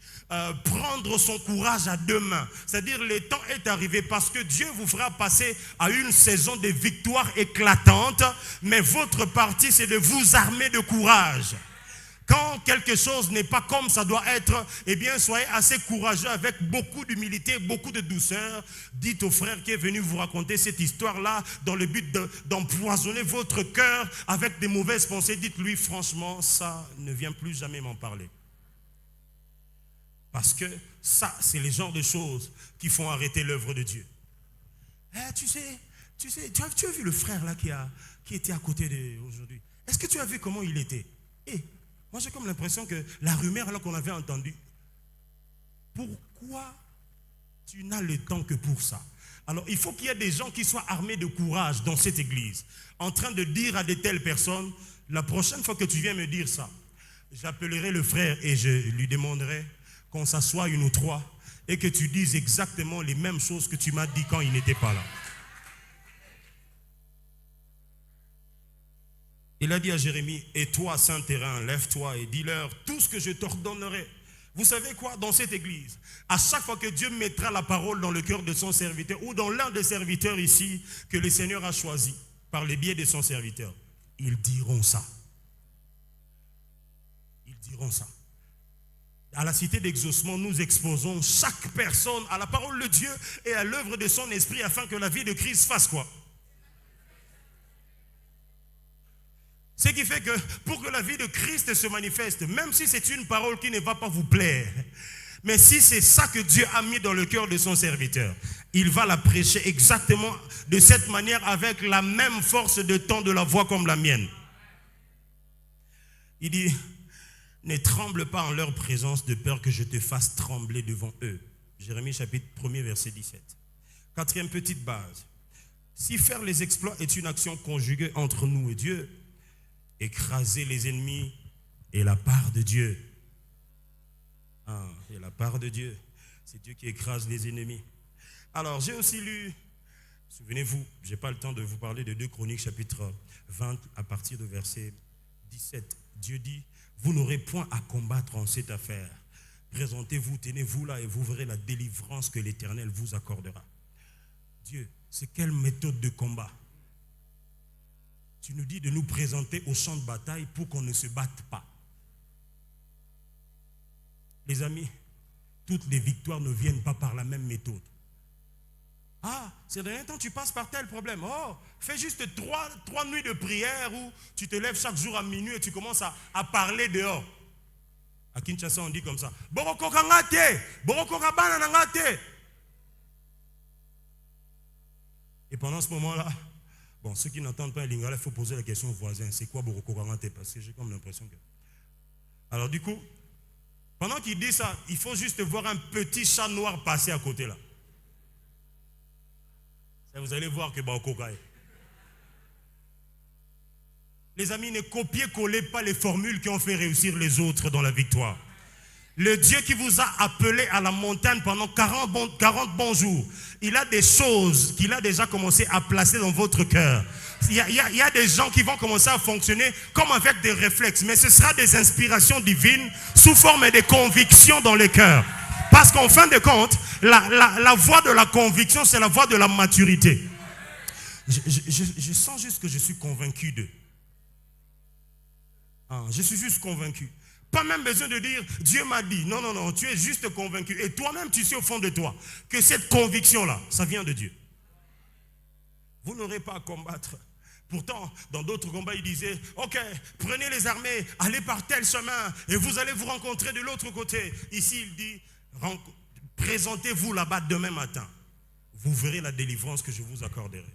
prendre son courage à deux mains. C'est-à-dire le temps est arrivé parce que Dieu vous fera passer à une saison de victoire éclatante. Mais votre partie, c'est de vous armer de courage. Quand quelque chose n'est pas comme ça doit être, eh bien, soyez assez courageux avec beaucoup d'humilité, beaucoup de douceur. Dites au frère qui est venu vous raconter cette histoire-là dans le but d'empoisonner votre cœur avec des mauvaises pensées. Dites-lui, franchement, ça ne vient plus jamais m'en parler. Parce que ça, c'est le genre de choses qui font arrêter l'œuvre de Dieu. Tu as vu le frère là qui était à côté d'aujourd'hui? Est-ce que tu as vu comment il était? Moi, j'ai comme l'impression que la rumeur là qu'on avait entendue, pourquoi tu n'as le temps que pour ça? Alors, il faut qu'il y ait des gens qui soient armés de courage dans cette église, en train de dire à de telles personnes, la prochaine fois que tu viens me dire ça, j'appellerai le frère et je lui demanderai qu'on s'assoie une ou trois et que tu dises exactement les mêmes choses que tu m'as dit quand il n'était pas là. Il a dit à Jérémie, et toi, Saint-Terrain, lève-toi et dis-leur tout ce que je t'ordonnerai. Vous savez quoi, dans cette église, à chaque fois que Dieu mettra la parole dans le cœur de son serviteur ou dans l'un des serviteurs ici que le Seigneur a choisi par les biais de son serviteur, ils diront ça. Ils diront ça. À la cité d'exaucement, nous exposons chaque personne à la parole de Dieu et à l'œuvre de son esprit afin que la vie de Christ fasse quoi? Ce qui fait que pour que la vie de Christ se manifeste, même si c'est une parole qui ne va pas vous plaire, mais si c'est ça que Dieu a mis dans le cœur de son serviteur, il va la prêcher exactement de cette manière avec la même force de ton de la voix comme la mienne. Il dit, ne tremble pas en leur présence de peur que je te fasse trembler devant eux. Jérémie chapitre 1er verset 17. Quatrième petite base. Si faire les exploits est une action conjuguée entre nous et Dieu, écraser les ennemis est la part de Dieu. Et la part de Dieu. C'est Dieu qui écrase les ennemis. Alors, j'ai aussi lu, souvenez-vous, je n'ai pas le temps de vous parler de 2 Chroniques, chapitre 20, à partir de verset 17. Dieu dit, vous n'aurez point à combattre en cette affaire. Présentez-vous, tenez-vous là et vous verrez la délivrance que l'Éternel vous accordera. Dieu, c'est quelle méthode de combat? Tu nous dis de nous présenter au champ de bataille pour qu'on ne se batte pas. Les amis, toutes les victoires ne viennent pas par la même méthode. Ces derniers temps, tu passes par tel problème. Fais juste 3 nuits de prière où tu te lèves chaque jour à minuit et tu commences à parler dehors. À Kinshasa, on dit comme ça. Et pendant ce moment-là, bon, ceux qui n'entendent pas Lingala, il faut poser la question aux voisins. C'est quoi Boroko Kangate? Parce que j'ai comme l'impression que... Alors du coup, pendant qu'il dit ça, il faut juste voir un petit chat noir passer à côté là. Et vous allez voir que Boroko Kangate. Les amis, ne copiez-collez pas les formules qui ont fait réussir les autres dans la victoire. Le Dieu qui vous a appelé à la montagne pendant 40 bons jours, il a des choses qu'il a déjà commencé à placer dans votre cœur. Il y a des gens qui vont commencer à fonctionner comme avec des réflexes, mais ce sera des inspirations divines sous forme de convictions dans le cœur. Parce qu'en fin de compte, la voie de la conviction, c'est la voie de la maturité. Je sens juste que je suis convaincu d'eux. Je suis juste convaincu. Pas même besoin de dire, Dieu m'a dit. Non, non, non, tu es juste convaincu. Et toi-même, tu sais au fond de toi que cette conviction-là, ça vient de Dieu. Vous n'aurez pas à combattre. Pourtant, dans d'autres combats, il disait, ok, prenez les armées, allez par tel chemin, et vous allez vous rencontrer de l'autre côté. Ici, il dit, présentez-vous là-bas demain matin. Vous verrez la délivrance que je vous accorderai.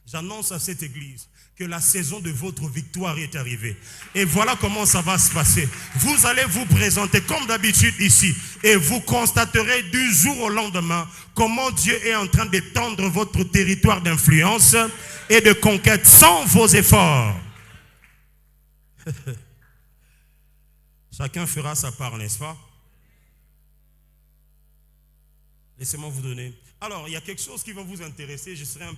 J'annonce à cette église que la saison de votre victoire est arrivée. Et voilà comment ça va se passer. Vous allez vous présenter comme d'habitude ici. Et vous constaterez du jour au lendemain comment Dieu est en train d'étendre votre territoire d'influence et de conquête sans vos efforts. Chacun fera sa part, n'est-ce pas? Laissez-moi vous donner. Alors, il y a quelque chose qui va vous intéresser. Je serai un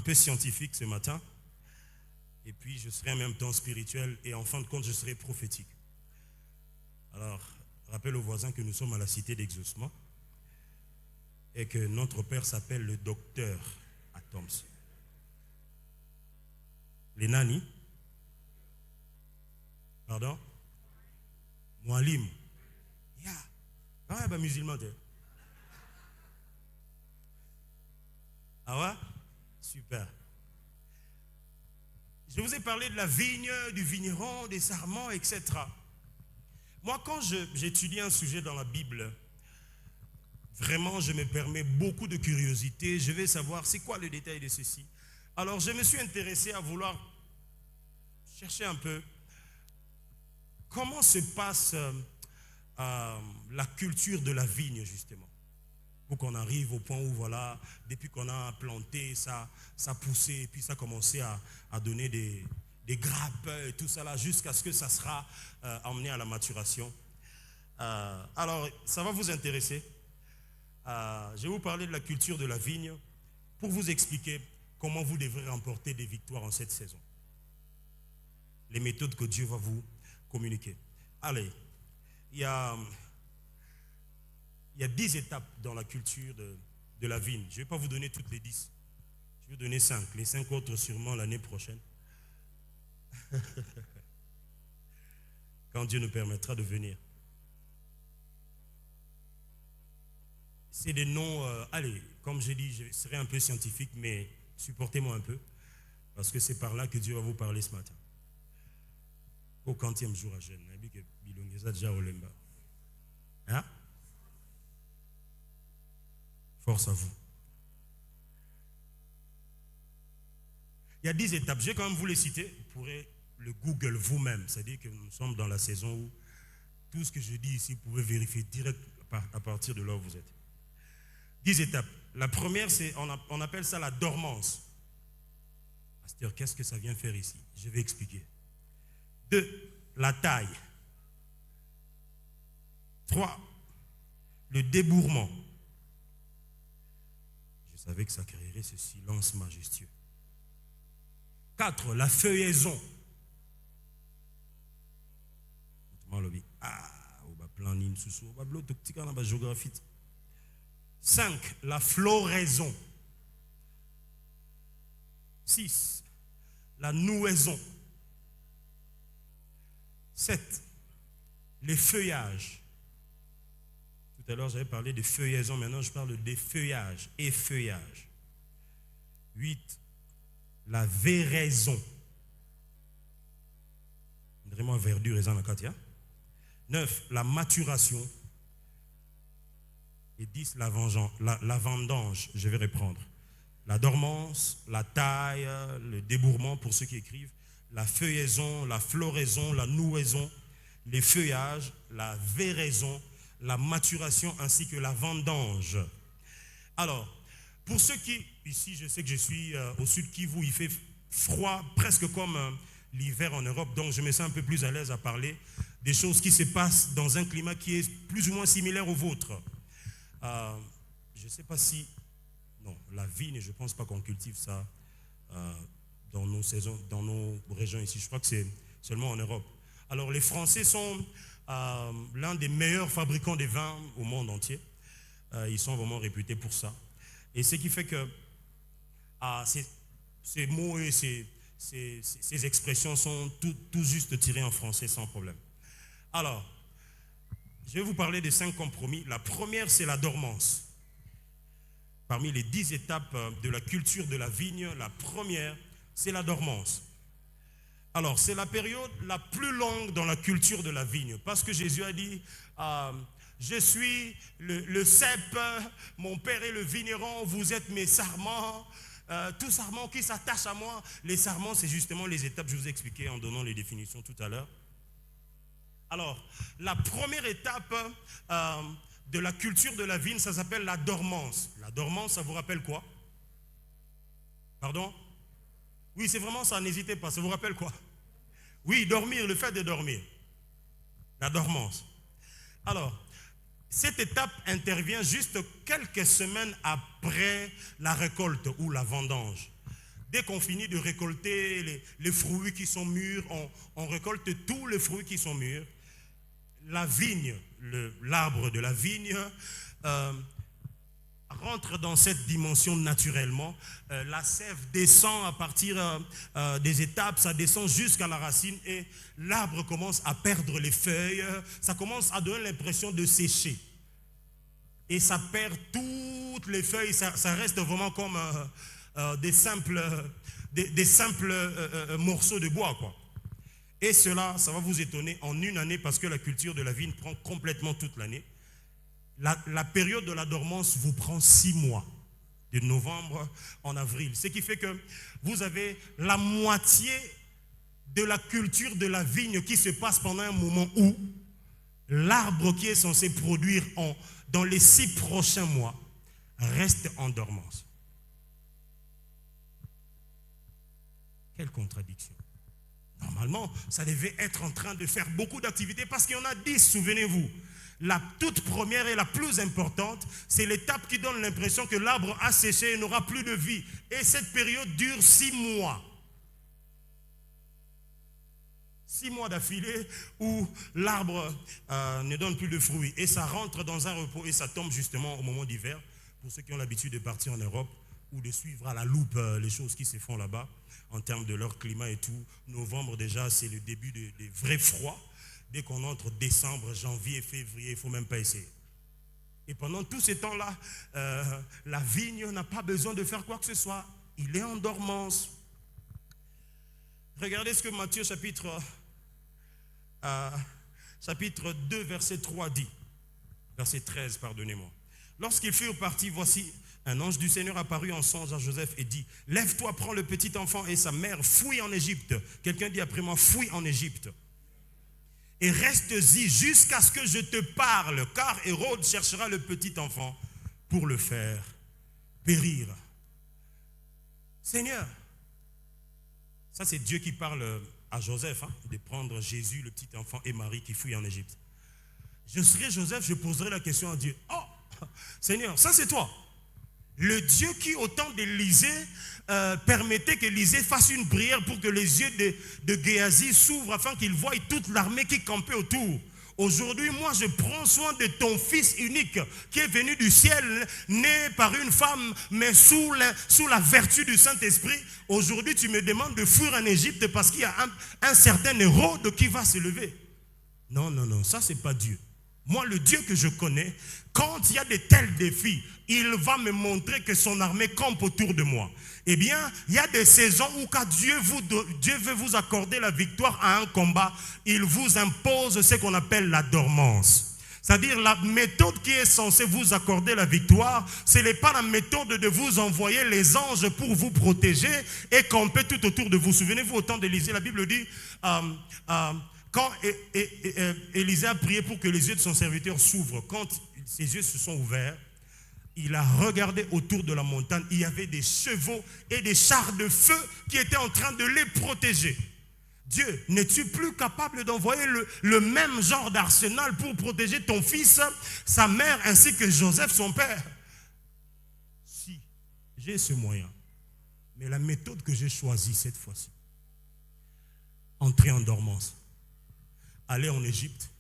peu scientifique ce matin. Et puis, je serai en même temps spirituel. Et en fin de compte, je serai prophétique. Alors, rappelle aux voisins que nous sommes à la cité d'exaucement. Et que notre père s'appelle le docteur Atoms. Les nani. Pardon? Moualim. Yeah. Ah, bah, musulman, t'es. Ah ouais? Super. Je vous ai parlé de la vigne, du vigneron, des sarments, etc. Moi, quand j'étudie un sujet dans la Bible, vraiment, je me permets beaucoup de curiosité. Je vais savoir c'est quoi le détail de ceci. Alors, je me suis intéressé à vouloir chercher un peu comment se passe la culture de la vigne, justement. Pour qu'on arrive au point où, voilà, depuis qu'on a planté, ça poussait, et puis ça a commencé à donner des grappes et tout ça là, jusqu'à ce que ça sera emmené à la maturation. Alors, ça va vous intéresser. Je vais vous parler de la culture de la vigne pour vous expliquer comment vous devrez remporter des victoires en cette saison. Les méthodes que Dieu va vous communiquer. Allez, il y a 10 étapes dans la culture de la vigne. Je ne vais pas vous donner toutes les 10. Je vais vous donner 5. Les 5 autres sûrement l'année prochaine. Quand Dieu nous permettra de venir. C'est des noms, allez, comme j'ai dit, je serai un peu scientifique, mais supportez-moi un peu, parce que c'est par là que Dieu va vous parler ce matin. Au 40e jour à jeûne. Hein? Force à vous. Il y a 10 étapes. Je vais quand même vous les citer. Vous pourrez le Google vous-même. C'est-à-dire que nous sommes dans la saison où tout ce que je dis ici, vous pouvez vérifier direct à partir de là où vous êtes. 10 étapes. La première, c'est, on appelle ça la dormance. Pasteur, qu'est-ce que ça vient faire ici? Je vais expliquer. 2, la taille. 3, le débourrement. Je savais que ça créerait ce silence majestueux. 4, la feuillaison. 5, la floraison. 6, la nouaison. 7, les feuillages. Tout à l'heure, j'avais parlé de feuillaison. Maintenant, je parle de feuillage et feuillage. 8, la véraison. Vraiment verdure et en Katia. 9, la maturation. Et 10, la vendange. Je vais reprendre. La dormance, la taille, le débourrement pour ceux qui écrivent, la feuillaison, la floraison, la nouaison, les feuillages, la véraison, la maturation ainsi que la vendange. Alors, pour ceux qui, ici je sais que je suis au sud Kivu, il fait froid presque comme l'hiver en Europe, donc je me sens un peu plus à l'aise à parler des choses qui se passent dans un climat qui est plus ou moins similaire au vôtre. Je ne sais pas si... Non, la vigne, je ne pense pas qu'on cultive ça dans nos saisons, dans nos régions ici. Je crois que c'est seulement en Europe. Alors, les Français sont l'un des meilleurs fabricants de vins au monde entier. Ils sont vraiment réputés pour ça. Et ce qui fait que ces mots et ces expressions sont tout juste tirés en français sans problème. Alors, je vais vous parler des 5 compromis. La première, c'est la dormance. Parmi les 10 étapes de la culture de la vigne, la première, c'est la dormance. Alors, c'est la période la plus longue dans la culture de la vigne, parce que Jésus a dit, je suis le cep, mon père est le vigneron, vous êtes mes sarments, tout sarment qui s'attache à moi. Les sarments, c'est justement les étapes, je vous ai expliqué en donnant les définitions tout à l'heure. Alors, la première étape de la culture de la vigne, ça s'appelle la dormance. La dormance, ça vous rappelle quoi? Pardon? Oui, c'est vraiment ça, n'hésitez pas. Ça vous rappelle quoi? Oui, dormir, le fait de dormir. La dormance. Alors, cette étape intervient juste quelques semaines après la récolte ou la vendange. Dès qu'on finit de récolter les fruits qui sont mûrs, on récolte tous les fruits qui sont mûrs. La vigne, l'arbre de la vigne rentre dans cette dimension naturellement. La sève descend à partir des étapes, ça descend jusqu'à la racine et l'arbre commence à perdre les feuilles, ça commence à donner l'impression de sécher. Et ça perd toutes les feuilles, ça reste vraiment comme des simples morceaux de bois, quoi. Et cela, ça va vous étonner en une année parce que la culture de la vigne prend complètement toute l'année. La période de la dormance vous prend 6 mois, de novembre en avril. Ce qui fait que vous avez la moitié de la culture de la vigne qui se passe pendant un moment où l'arbre qui est censé produire dans les 6 prochains mois reste en dormance. Quelle contradiction. Normalement, ça devait être en train de faire beaucoup d'activités parce qu'il y en a 10, souvenez-vous. La toute première et la plus importante, c'est l'étape qui donne l'impression que l'arbre a séché et n'aura plus de vie. Et cette période dure 6 mois. 6 mois d'affilée où l'arbre ne donne plus de fruits. Et ça rentre dans un repos et ça tombe justement au moment d'hiver. Pour ceux qui ont l'habitude de partir en Europe ou de suivre à la loupe les choses qui se font là-bas en termes de leur climat et tout. Novembre déjà, c'est le début des vrais froids. Dès qu'on entre décembre, janvier, février, il ne faut même pas essayer. Et pendant tout ce temps-là, la vigne n'a pas besoin de faire quoi que ce soit. Il est en dormance. Regardez ce que Matthieu chapitre 2, verset 3 dit. Verset 13, pardonnez-moi. Lorsqu'ils furent partis, voici, un ange du Seigneur apparut en songe à Joseph et dit, lève-toi, prends le petit enfant et sa mère, fuis en Égypte. Quelqu'un dit après moi, fuis en Égypte. Et reste-y jusqu'à ce que je te parle, car Hérode cherchera le petit enfant pour le faire périr. Seigneur, ça c'est Dieu qui parle à Joseph, de prendre Jésus, le petit enfant, et Marie qui fuient en Égypte. Je serais Joseph, je poserai la question à Dieu. Oh, Seigneur, ça c'est toi. Le Dieu qui, au temps d'Élisée, permettait qu'Élisée fasse une prière pour que les yeux de Géasi s'ouvrent afin qu'il voie toute l'armée qui campait autour. Aujourd'hui, moi, je prends soin de ton fils unique qui est venu du ciel, né par une femme, mais sous la vertu du Saint-Esprit. Aujourd'hui, tu me demandes de fuir en Égypte parce qu'il y a un certain Hérode qui va se lever. Non, non, non, ça, c'est pas Dieu. Moi, le Dieu que je connais, quand il y a de tels défis, il va me montrer que son armée campe autour de moi. Eh bien, il y a des saisons où quand Dieu veut vous accorder la victoire à un combat, il vous impose ce qu'on appelle la dormance. C'est-à-dire la méthode qui est censée vous accorder la victoire, ce n'est pas la méthode de vous envoyer les anges pour vous protéger et camper tout autour de vous. Souvenez-vous au temps d'Élisée, la Bible dit... quand Élisée a prié pour que les yeux de son serviteur s'ouvrent, quand ses yeux se sont ouverts, il a regardé autour de la montagne. Il y avait des chevaux et des chars de feu qui étaient en train de les protéger. Dieu, n'es-tu plus capable d'envoyer le même genre d'arsenal pour protéger ton fils, sa mère, ainsi que Joseph, son père? Si, j'ai ce moyen. Mais la méthode que j'ai choisie cette fois-ci, entrer en dormance, aller en Égypte,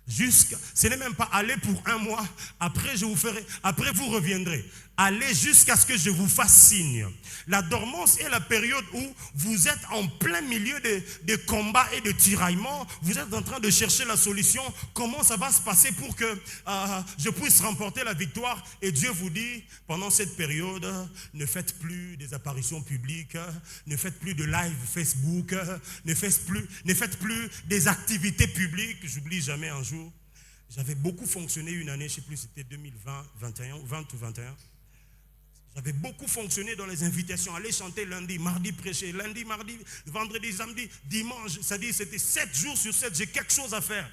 ce n'est même pas aller pour 1 mois, après vous reviendrez. Allez jusqu'à ce que je vous fasse signe. La dormance est la période où vous êtes en plein milieu de combats et de tiraillements. Vous êtes en train de chercher la solution. Comment ça va se passer pour que je puisse remporter la victoire? Et Dieu vous dit, pendant cette période, ne faites plus des apparitions publiques, ne faites plus de live Facebook, ne faites plus des activités publiques. J'oublie jamais un jour, j'avais beaucoup fonctionné une année, je ne sais plus si c'était 2020, 20 ou 21. J'avais beaucoup fonctionné dans les invitations, aller chanter lundi, mardi prêcher, lundi, mardi, vendredi, samedi, dimanche. C'est-à-dire c'était 7 jours sur 7, j'ai quelque chose à faire.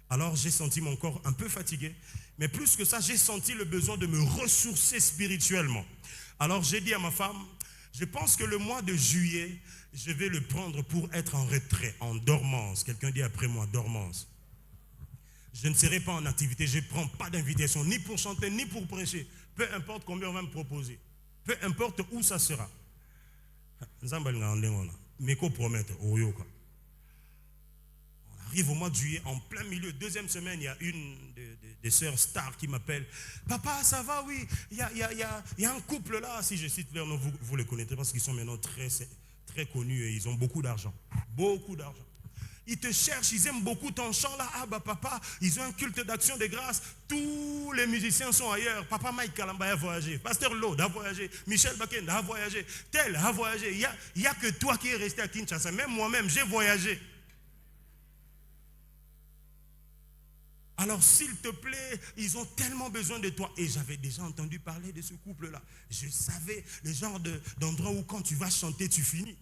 Alors j'ai senti mon corps un peu fatigué. Mais plus que ça, j'ai senti le besoin de me ressourcer spirituellement. Alors j'ai dit à ma femme, je pense que le mois de juillet, je vais le prendre pour être en retrait, en dormance. Quelqu'un dit après moi, dormance. Je ne serai pas en activité, je ne prends pas d'invitation, ni pour chanter, ni pour prêcher. Peu importe combien on va me proposer. Peu importe où ça sera. Mais qu'on promette, on arrive au mois de juillet, en plein milieu, 2e semaine, il y a une des sœurs stars qui m'appelle. Papa, ça va, oui. Il y a un couple là, si je cite leur nom, vous les connaissez parce qu'ils sont maintenant très connus et ils ont beaucoup d'argent. Beaucoup d'argent. Ils te cherchent, ils aiment beaucoup ton chant là. Ah bah papa, ils ont un culte d'action de grâce. Tous les musiciens sont ailleurs. Papa Mike Kalamba a voyagé. Pasteur Lode a voyagé. Michel Bakenda a voyagé. Tel a voyagé. Il n'y a que toi qui es resté à Kinshasa. Même moi-même, j'ai voyagé. Alors s'il te plaît, ils ont tellement besoin de toi. Et j'avais déjà entendu parler de ce couple-là. Je savais le genre d'endroit où quand tu vas chanter, tu finis.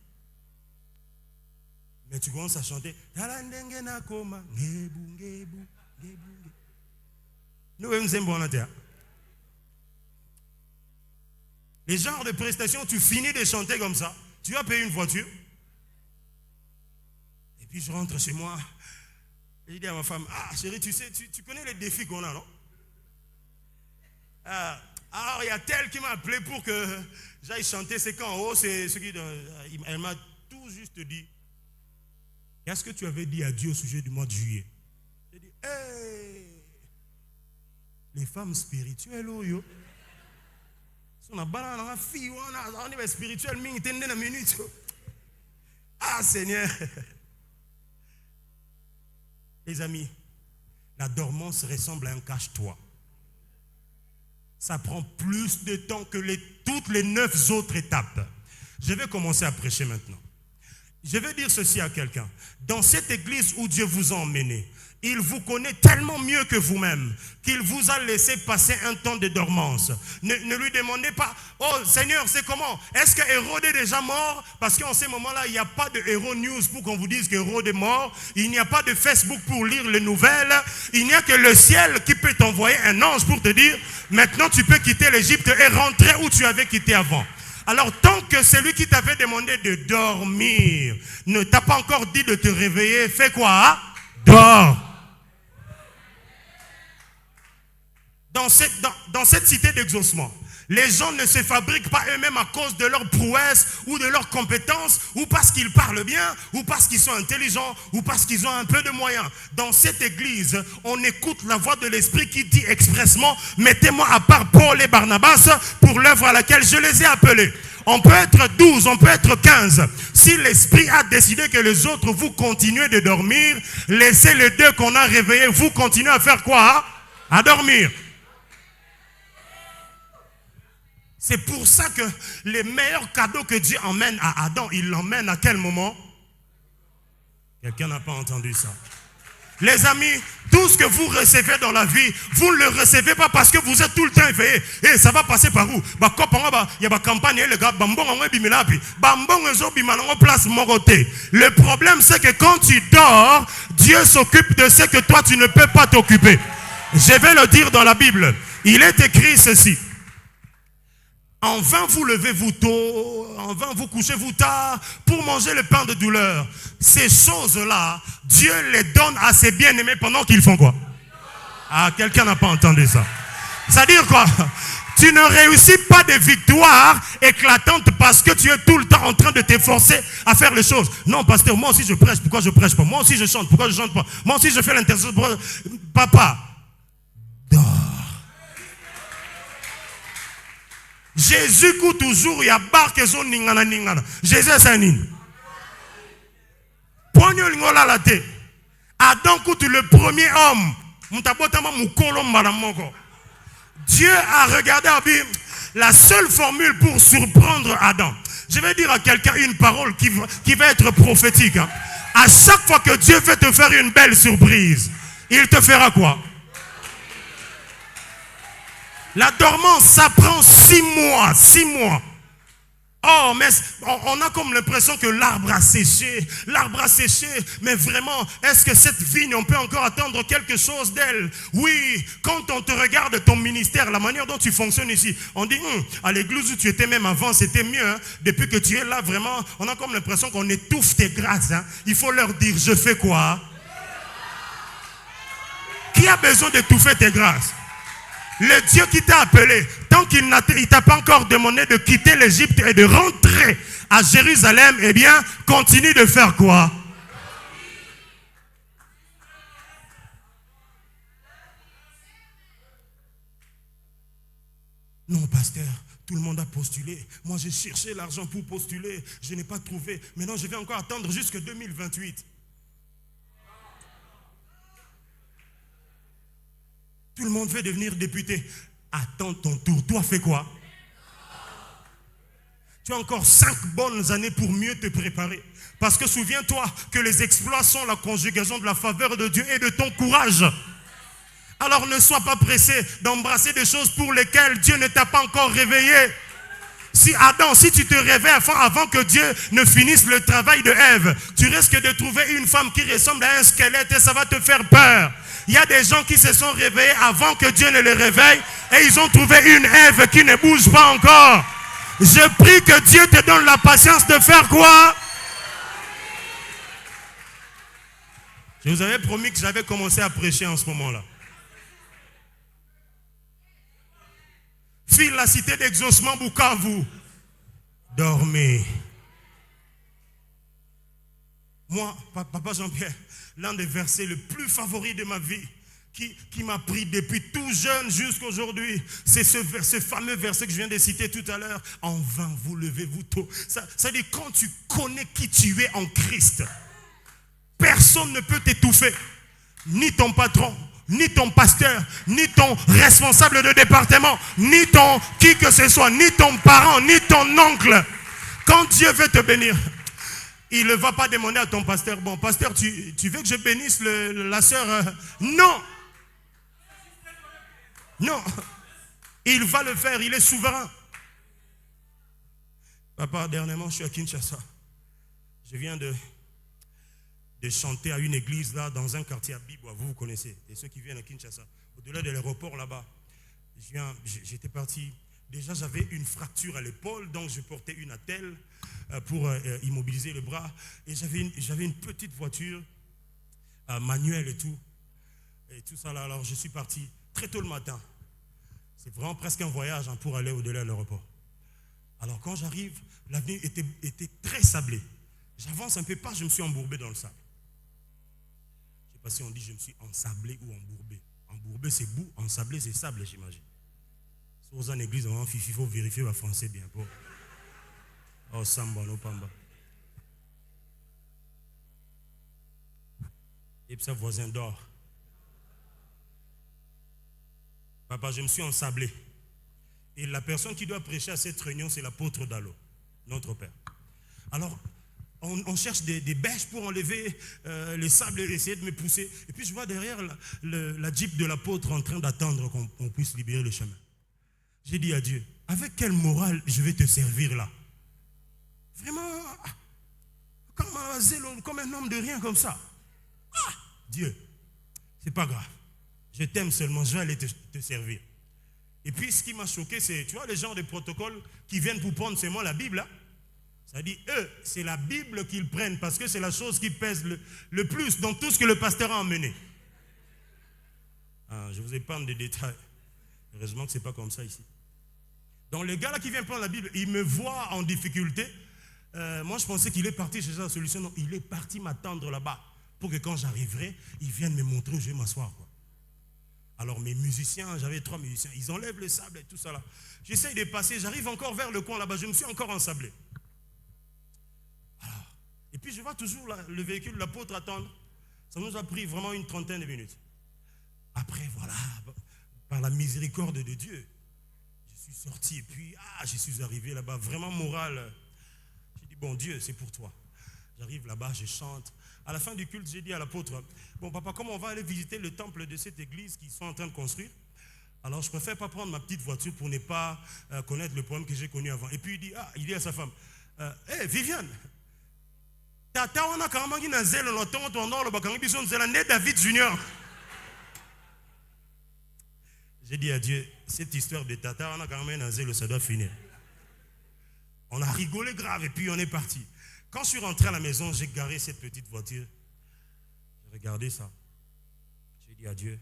Mais tu commences à chanter. Les genres de prestations, tu finis de chanter comme ça. Tu vas payer une voiture. Et puis je rentre chez moi. Et je dis à ma femme, chérie, tu sais, tu connais les défis qu'on a, non? Alors il y a tel qui m'a appelé pour que j'aille chanter. C'est qu'en haut, c'est ce qui. Elle m'a tout juste dit. Qu'est-ce que tu avais dit à Dieu au sujet du mois de juillet? J'ai dit, hey, les femmes spirituelles, oh yo. On a fille, on est spirituel, minute. Ah Seigneur. Les amis, la dormance ressemble à un cache-toi. Ça prend plus de temps que toutes les 9 autres étapes. Je vais commencer à prêcher maintenant. Je vais dire ceci à quelqu'un. Dans cette église où Dieu vous a emmené, il vous connaît tellement mieux que vous-même qu'il vous a laissé passer un temps de dormance. Ne lui demandez pas, oh Seigneur, c'est comment? Est-ce que Hérode est déjà mort? Parce qu'en ces moments-là, il n'y a pas de Héros News pour qu'on vous dise qu'Hérode est mort. Il n'y a pas de Facebook pour lire les nouvelles. Il n'y a que le ciel qui peut t'envoyer un ange pour te dire, maintenant tu peux quitter l'Égypte et rentrer où tu avais quitté avant. Alors tant que celui qui t'avait demandé de dormir ne t'a pas encore dit de te réveiller, fais quoi? Dors. Dans cette cité d'exaucement, les gens ne se fabriquent pas eux-mêmes à cause de leur prouesse ou de leurs compétences, ou parce qu'ils parlent bien, ou parce qu'ils sont intelligents, ou parce qu'ils ont un peu de moyens. Dans cette église, on écoute la voix de l'Esprit qui dit expressement, mettez-moi à part Paul et Barnabas pour l'œuvre à laquelle je les ai appelés. On peut être 12, on peut être 15. Si l'Esprit a décidé que les autres, vous continuez de dormir, laissez les 2 qu'on a réveillés, vous continuez à faire quoi? À dormir. C'est pour ça que les meilleurs cadeaux que Dieu emmène à Adam, il l'emmène à quel moment? Quelqu'un n'a pas entendu ça. Les amis, tout ce que vous recevez dans la vie, vous ne le recevez pas parce que vous êtes tout le temps éveillé. Et ça va passer par où? Il y a une campagne, le problème, c'est que quand tu dors, Dieu s'occupe de ce que toi, tu ne peux pas t'occuper. Je vais le dire dans la Bible. Il est écrit ceci. En vain vous levez-vous tôt, en vain vous couchez-vous tard pour manger le pain de douleur. Ces choses-là, Dieu les donne à ses bien-aimés pendant qu'ils font quoi? Ah, quelqu'un n'a pas entendu ça. C'est-à-dire quoi? Tu ne réussis pas des victoires éclatantes parce que tu es tout le temps en train de t'efforcer à faire les choses. Non, pasteur, moi aussi je prêche, pourquoi je prêche pas? Moi aussi je chante, pourquoi je chante pas? Moi aussi je fais l'intercession. Papa, dors. Jésus court toujours, il y a barque et son ningana ningana. Jésus c'est un nini. Pogno lingola la tête. Adam court le premier homme. Dieu a regardé la seule formule pour surprendre Adam. Je vais dire à quelqu'un une parole qui va être prophétique. Hein. À chaque fois que Dieu veut te faire une belle surprise, il te fera quoi? La dormance, ça prend 6 mois. 6 mois. Oh, mais on a comme l'impression que l'arbre a séché. L'arbre a séché. Mais vraiment, est-ce que cette vigne, on peut encore attendre quelque chose d'elle? Oui, quand on te regarde ton ministère, la manière dont tu fonctionnes ici, on dit, à l'église où tu étais même avant, c'était mieux. Hein? Depuis que tu es là, vraiment, on a comme l'impression qu'on étouffe tes grâces. Hein? Il faut leur dire, je fais quoi? Qui a besoin d'étouffer tes grâces? Le Dieu qui t'a appelé, tant qu'il ne t'a pas encore demandé de quitter l'Égypte et de rentrer à Jérusalem, eh bien, continue de faire quoi? Non, pasteur, tout le monde a postulé. Moi, j'ai cherché l'argent pour postuler. Je n'ai pas trouvé. Maintenant, je vais encore attendre jusqu'en 2028. Tout le monde veut devenir député. Attends ton tour. Toi, fais quoi? Tu as encore 5 bonnes années pour mieux te préparer. Parce que souviens-toi que les exploits sont la conjugaison de la faveur de Dieu et de ton courage. Alors ne sois pas pressé d'embrasser des choses pour lesquelles Dieu ne t'a pas encore réveillé. Si tu te réveilles avant que Dieu ne finisse le travail de Ève, tu risques de trouver une femme qui ressemble à un squelette et ça va te faire peur. Il y a des gens qui se sont réveillés avant que Dieu ne les réveille et ils ont trouvé une Ève qui ne bouge pas encore. Je prie que Dieu te donne la patience de faire quoi? Je vous avais promis que j'avais commencé à prêcher en ce moment-là. File la cité d'exaucement Bukavu. Dormez. Moi, papa Jean-Pierre, l'un des versets le plus favori de ma vie, qui m'a pris depuis tout jeune jusqu'à aujourd'hui, c'est ce fameux verset que je viens de citer tout à l'heure. En vain vous levez-vous tôt. Ça dit quand tu connais qui tu es en Christ, personne ne peut t'étouffer. Ni ton patron, ni ton pasteur, ni ton responsable de département, ni ton qui que ce soit, ni ton parent, ni ton oncle. Quand Dieu veut te bénir, il ne va pas demander à ton pasteur, bon pasteur, tu veux que je bénisse la sœur? Non. Non. Il va le faire, il est souverain. Papa, dernièrement, je suis à Kinshasa. Je viens de chanter à une église là, dans un quartier à Bibwa, vous connaissez. Et ceux qui viennent à Kinshasa, au-delà de l'aéroport là-bas, j'étais parti. Déjà, j'avais une fracture à l'épaule, donc je portais une attelle pour immobiliser le bras. Et j'avais une petite voiture manuelle et tout ça là. Alors, je suis parti très tôt le matin. C'est vraiment presque un voyage hein, pour aller au-delà de l'aéroport. Alors, quand j'arrive, l'avenue était très sablée. J'avance un peu pas, je me suis embourbé dans le sable. Je ne sais pas si on dit je me suis ensablé ou embourbé. Embourbé, c'est boue, ensablé, c'est sable, j'imagine. Dans une église, il faut vérifier le français bien. Oh, samba, no pamba. Et puis, sa voisin dort. Papa, je me suis ensablé. Et la personne qui doit prêcher à cette réunion, c'est l'apôtre Dalo, notre père. Alors, on cherche des bêches pour enlever les sables et essayer de me pousser. Et puis, je vois derrière la jeep de l'apôtre en train d'attendre qu'on puisse libérer le chemin. J'ai dit à Dieu, avec quelle morale je vais te servir là? Vraiment, comme un homme de rien comme ça. Ah, Dieu, c'est pas grave. Je t'aime seulement, je vais aller te servir. Et puis ce qui m'a choqué, c'est, tu vois, les gens des protocoles qui viennent pour prendre seulement la Bible, hein? Ça dit, eux, c'est la Bible qu'ils prennent parce que c'est la chose qui pèse le plus dans tout ce que le pasteur a emmené. Ah, je vous épargne des détails. Heureusement que ce n'est pas comme ça ici. Donc le gars là qui vient prendre la Bible, il me voit en difficulté. Moi je pensais qu'il est parti chercher la solution. Non, il est parti m'attendre là-bas pour que quand j'arriverai, il vienne me montrer où je vais m'asseoir, quoi. Alors mes musiciens, j'avais 3 musiciens, ils enlèvent le sable et tout ça là. J'essaye de passer, j'arrive encore vers le coin là-bas, je me suis encore ensablé. Alors, et puis je vois toujours le véhicule de l'apôtre attendre. Ça nous a pris vraiment une trentaine de minutes. Après, voilà, par la miséricorde de Dieu, je suis sorti et puis, je suis arrivé là-bas, vraiment moral. J'ai dit, bon Dieu, c'est pour toi. J'arrive là-bas, je chante. À la fin du culte, j'ai dit à l'apôtre, bon papa, comme on va aller visiter le temple de cette église qu'ils sont en train de construire, alors je préfère pas prendre ma petite voiture pour ne pas connaître le problème que j'ai connu avant. Et puis il dit à sa femme, hey, Viviane, tata on a quand même un zèle dans le David Junior. J'ai dit à Dieu, cette histoire de tata, on a quand même un zèle, ça doit finir. On a rigolé grave et puis on est parti. Quand je suis rentré à la maison, j'ai garé cette petite voiture. J'ai regardé ça. J'ai dit à Dieu,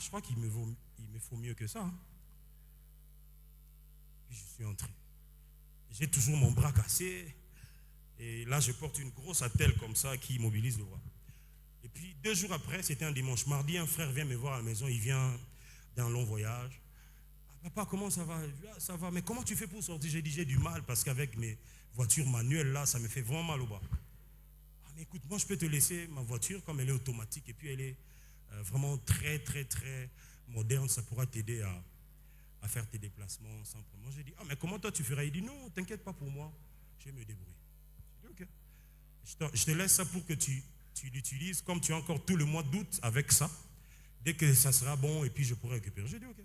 je crois qu'il me faut mieux que ça. Hein. Puis je suis entré. J'ai toujours mon bras cassé. Et là, je porte une grosse attelle comme ça qui immobilise le bras. Et puis 2 jours après, c'était un dimanche. Mardi, un frère vient me voir à la maison. Il vient d'un long voyage. Papa, comment ça va? Ça va, mais comment tu fais pour sortir? J'ai dit, j'ai du mal parce qu'avec mes voitures manuelles là, ça me fait vraiment mal au bras. Mais écoute, moi je peux te laisser ma voiture comme elle est automatique et puis elle est vraiment très très très moderne. Ça pourra t'aider à faire tes déplacements sans problème. J'ai dit, mais comment toi tu feras? Il dit, non, t'inquiète pas pour moi, je vais me débrouiller. J'ai dit, ok. Je te laisse ça pour que tu l'utilises comme tu as encore tout le mois d'août avec ça. Dès que ça sera bon et puis je pourrai récupérer. J'ai dit, ok.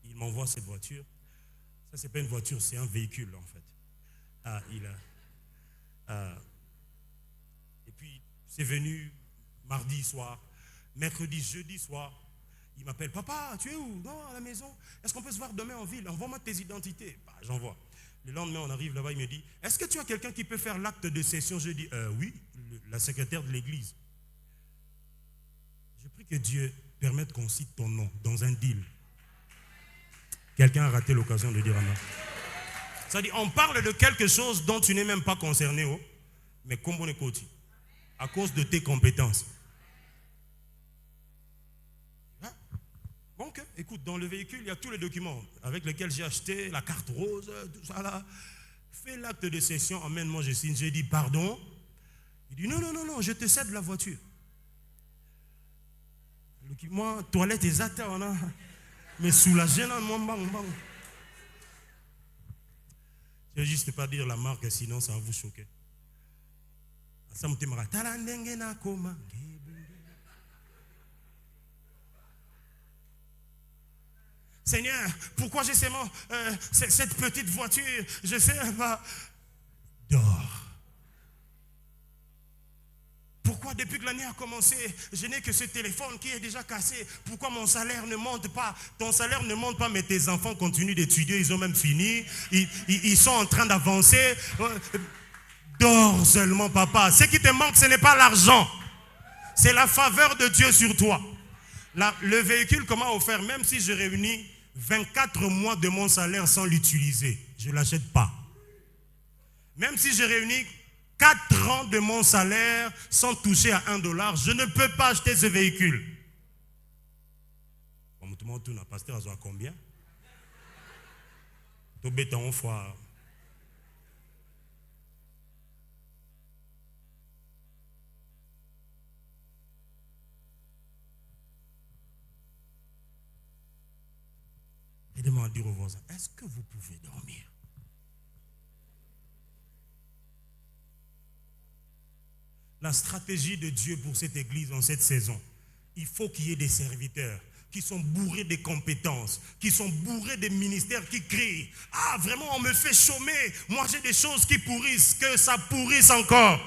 Il m'envoie cette voiture. Ça, c'est pas une voiture, c'est un véhicule en fait. Et puis, c'est venu mardi soir, mercredi, jeudi soir. Il m'appelle, papa, tu es où? Non, à la maison. Est-ce qu'on peut se voir demain en ville? Envoie-moi tes identités. J'envoie. Le lendemain, on arrive là-bas, il me dit, est-ce que tu as quelqu'un qui peut faire l'acte de cession? Je dis, oui, la secrétaire de l'église. Je prie que Dieu permette qu'on cite ton nom dans un deal. Quelqu'un a raté l'occasion de dire amen. Ça dit, on parle de quelque chose dont tu n'es même pas concerné, mais comme on est côté, à cause de tes compétences. Bon, ok, écoute, dans le véhicule, il y a tous les documents avec lesquels j'ai acheté, la carte rose, tout ça là. Fais l'acte de cession, emmène-moi, je signe. J'ai dit, pardon. Il dit, non, je te cède la voiture. Moi, toilette et zata, on a. Mais soulagé, non, bang. Je ne vais juste pas dire la marque, sinon ça va vous choquer. Seigneur, pourquoi j'ai seulement cette petite voiture? Je sais pas. Dors. Pourquoi depuis que l'année a commencé, je n'ai que ce téléphone qui est déjà cassé? Pourquoi mon salaire ne monte pas? Ton salaire ne monte pas, mais tes enfants continuent d'étudier, ils ont même fini, ils sont en train d'avancer. Dors seulement, papa. Ce qui te manque, ce n'est pas l'argent. C'est la faveur de Dieu sur toi. Le véhicule qu'on m'a offert, même si je réunis 24 mois de mon salaire sans l'utiliser, je ne l'achète pas. Même si je réunis 4 ans de mon salaire sans toucher à $1, je ne peux pas acheter ce véhicule. Comme tout le monde tourne, pasteur, à combien? Tout béton fois. Aidez-moi à dire aux voisins, est-ce que vous pouvez dormir? La stratégie de Dieu pour cette église en cette saison, il faut qu'il y ait des serviteurs qui sont bourrés de compétences, qui sont bourrés de ministères qui crient. Vraiment, on me fait chômer. Moi, j'ai des choses qui pourrissent, que ça pourrisse encore.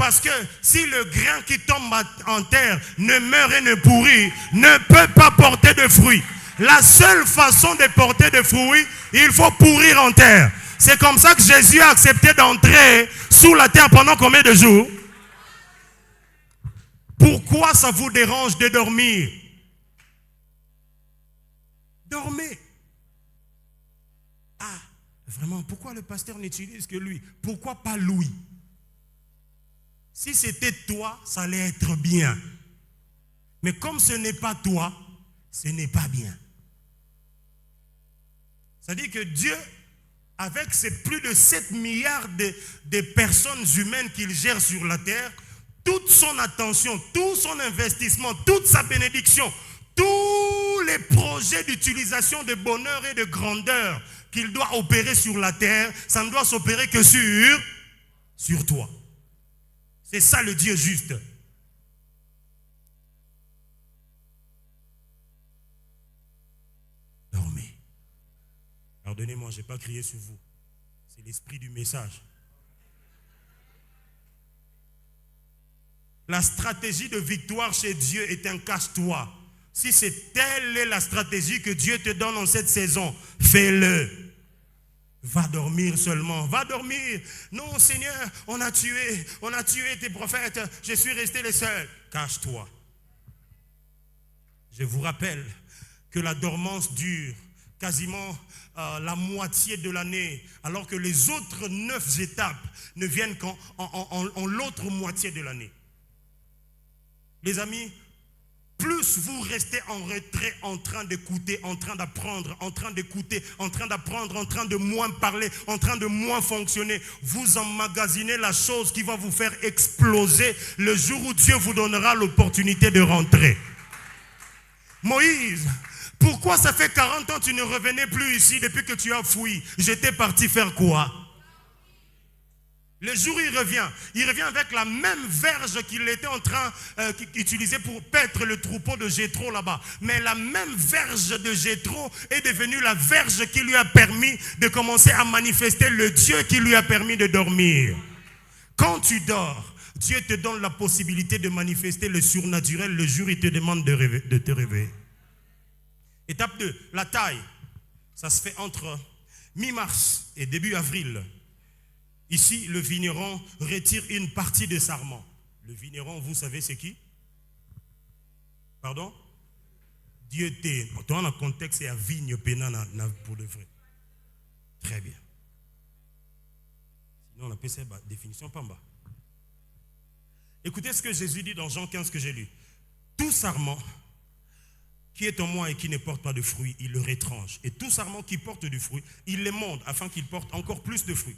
Parce que si le grain qui tombe en terre ne meurt et ne pourrit, ne peut pas porter de fruits. La seule façon de porter des fruits, il faut pourrir en terre. C'est comme ça que Jésus a accepté d'entrer sous la terre pendant combien de jours? Pourquoi ça vous dérange de dormir? Dormez. Ah, vraiment, pourquoi le pasteur n'utilise que lui? Pourquoi pas Louis? Si c'était toi, ça allait être bien. Mais comme ce n'est pas toi, ce n'est pas bien. C'est-à-dire que Dieu, avec ses plus de 7 milliards de personnes humaines qu'il gère sur la terre, toute son attention, tout son investissement, toute sa bénédiction, tous les projets d'utilisation de bonheur et de grandeur qu'il doit opérer sur la terre, ça ne doit s'opérer que sur toi. C'est ça le Dieu juste. Dormez. Pardonnez-moi, je n'ai pas crié sur vous. C'est l'esprit du message. La stratégie de victoire chez Dieu est un cache-toi. Si c'est telle est la stratégie que Dieu te donne en cette saison, fais-le. Va dormir seulement, va dormir. Non, Seigneur, on a tué tes prophètes, je suis resté le seul. Cache-toi. Je vous rappelle que la dormance dure quasiment la moitié de l'année, alors que les autres 9 étapes ne viennent qu'en l'autre moitié de l'année. Les amis, plus vous restez en retrait, en train d'écouter, en train d'apprendre, en train d'écouter, en train d'apprendre, en train de moins parler, en train de moins fonctionner, vous emmagasinez la chose qui va vous faire exploser le jour où Dieu vous donnera l'opportunité de rentrer. Moïse, pourquoi ça fait 40 ans que tu ne revenais plus ici depuis que tu as fui? J'étais parti faire quoi? Le jour où il revient avec la même verge qu'il était en train d'utiliser pour paître le troupeau de Jéthro là-bas. Mais la même verge de Jéthro est devenue la verge qui lui a permis de commencer à manifester le Dieu qui lui a permis de dormir. Quand tu dors, Dieu te donne la possibilité de manifester le surnaturel le jour où il te demande de te réveiller. Étape 2, la taille. Ça se fait entre mi-mars et début avril. Ici, le vigneron retire une partie de sarment. Le vigneron, vous savez c'est qui? Pardon? Dieu t'est. Dans le contexte, c'est à vigne pénana pour de vrai. Très bien. Sinon, on appelle ça définition pamba. Écoutez ce que Jésus dit dans Jean 15 que j'ai lu. Tout sarment qui est en moi et qui ne porte pas de fruits, il le retranche. Et tout sarment qui porte du fruit, il l'émonde afin qu'il porte encore plus de fruits.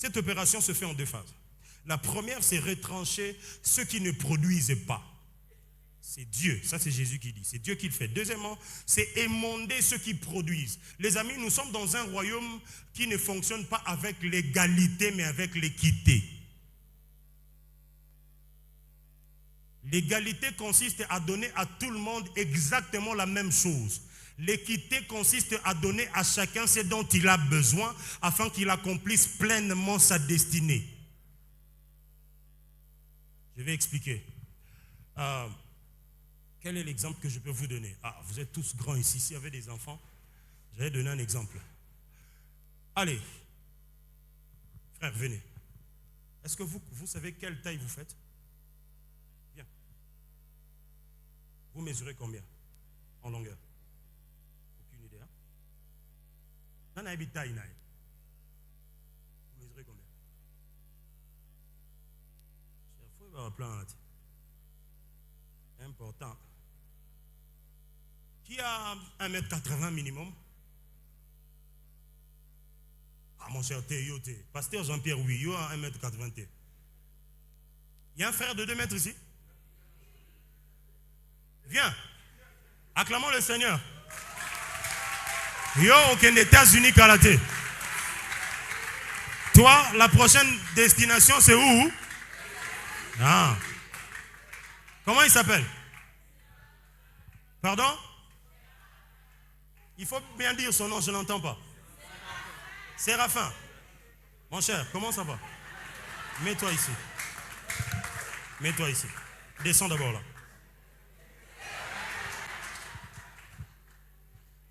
Cette opération se fait en 2 phases. La première, c'est retrancher ceux qui ne produisent pas. C'est Dieu, ça c'est Jésus qui dit, c'est Dieu qui le fait. Deuxièmement, c'est émonder ceux qui produisent. Les amis, nous sommes dans un royaume qui ne fonctionne pas avec l'égalité, mais avec l'équité. L'égalité consiste à donner à tout le monde exactement la même chose. L'équité consiste à donner à chacun ce dont il a besoin afin qu'il accomplisse pleinement sa destinée. Je vais expliquer. Quel est l'exemple que je peux vous donner? Vous êtes tous grands ici. S'il y avait des enfants, je vais donner un exemple. Allez, frère, venez. Est-ce que vous savez quelle taille vous faites? Bien. Vous mesurez combien en longueur? Aucune idée. Vous mesurez combien? Important. Qui a 1m80 minimum? Mon cher Théo, pasteur Jean-Pierre, oui, il a 1m80. Il y a un frère de 2 mètres ici? Viens. Acclamons le Seigneur. Yo, aucun États-Unis Kalaté. Toi, la prochaine destination, c'est où? Comment il s'appelle? Pardon? Il faut bien dire son nom, je n'entends pas. Séraphin. Mon cher, comment ça va? Mets-toi ici. Mets-toi ici. Descends d'abord là.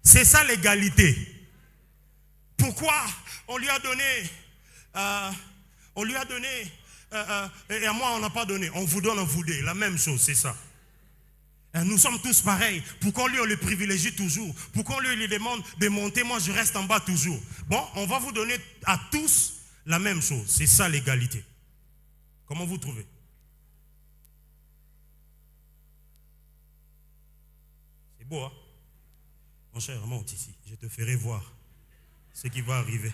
C'est ça l'égalité. Pourquoi on lui a donné, et à moi on n'a pas donné. On vous donne, on vous donne. La même chose, c'est ça. Et nous sommes tous pareils. Pourquoi lui on le privilégie toujours? Pourquoi lui lui demande de monter, moi je reste en bas toujours? Bon, on va vous donner à tous la même chose. C'est ça l'égalité. Comment vous trouvez? C'est beau, hein? Mon cher, monte ici. Je te ferai voir ce qui va arriver.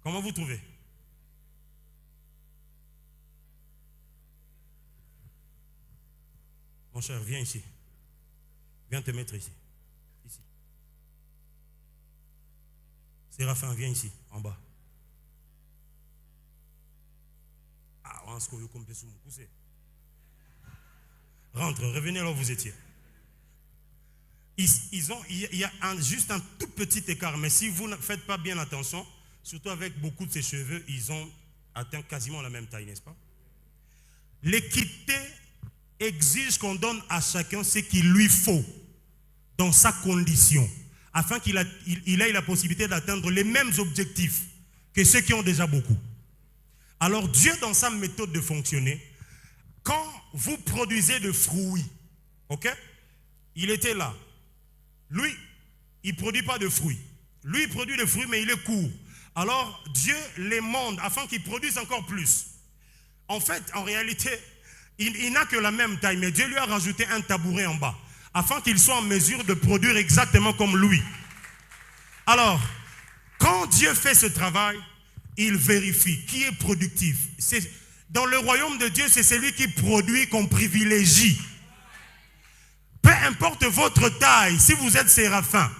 Comment vous trouvez? Mon cher, viens ici. Viens te mettre ici. Ici. Séraphin, viens ici, en bas. Rentre, revenez là où vous étiez. Il y a juste un tout petit écart, mais si vous ne faites pas bien attention, surtout avec beaucoup de ses cheveux, ils ont atteint quasiment la même taille, n'est-ce pas? L'équité exige qu'on donne à chacun ce qu'il lui faut dans sa condition, afin qu'il ait la possibilité d'atteindre les mêmes objectifs que ceux qui ont déjà beaucoup. Alors Dieu, dans sa méthode de fonctionner, quand vous produisez de fruits, ok, il était là. Lui, il ne produit pas de fruits. Lui, il produit des fruits, mais il est court. Alors Dieu les monde afin qu'ils produisent encore plus. En fait, en réalité, il n'a que la même taille, mais Dieu lui a rajouté un tabouret en bas, afin qu'il soit en mesure de produire exactement comme lui. Alors, quand Dieu fait ce travail, il vérifie qui est productif. Dans le royaume de Dieu, c'est celui qui produit qu'on privilégie. Peu importe votre taille, si vous êtes séraphin,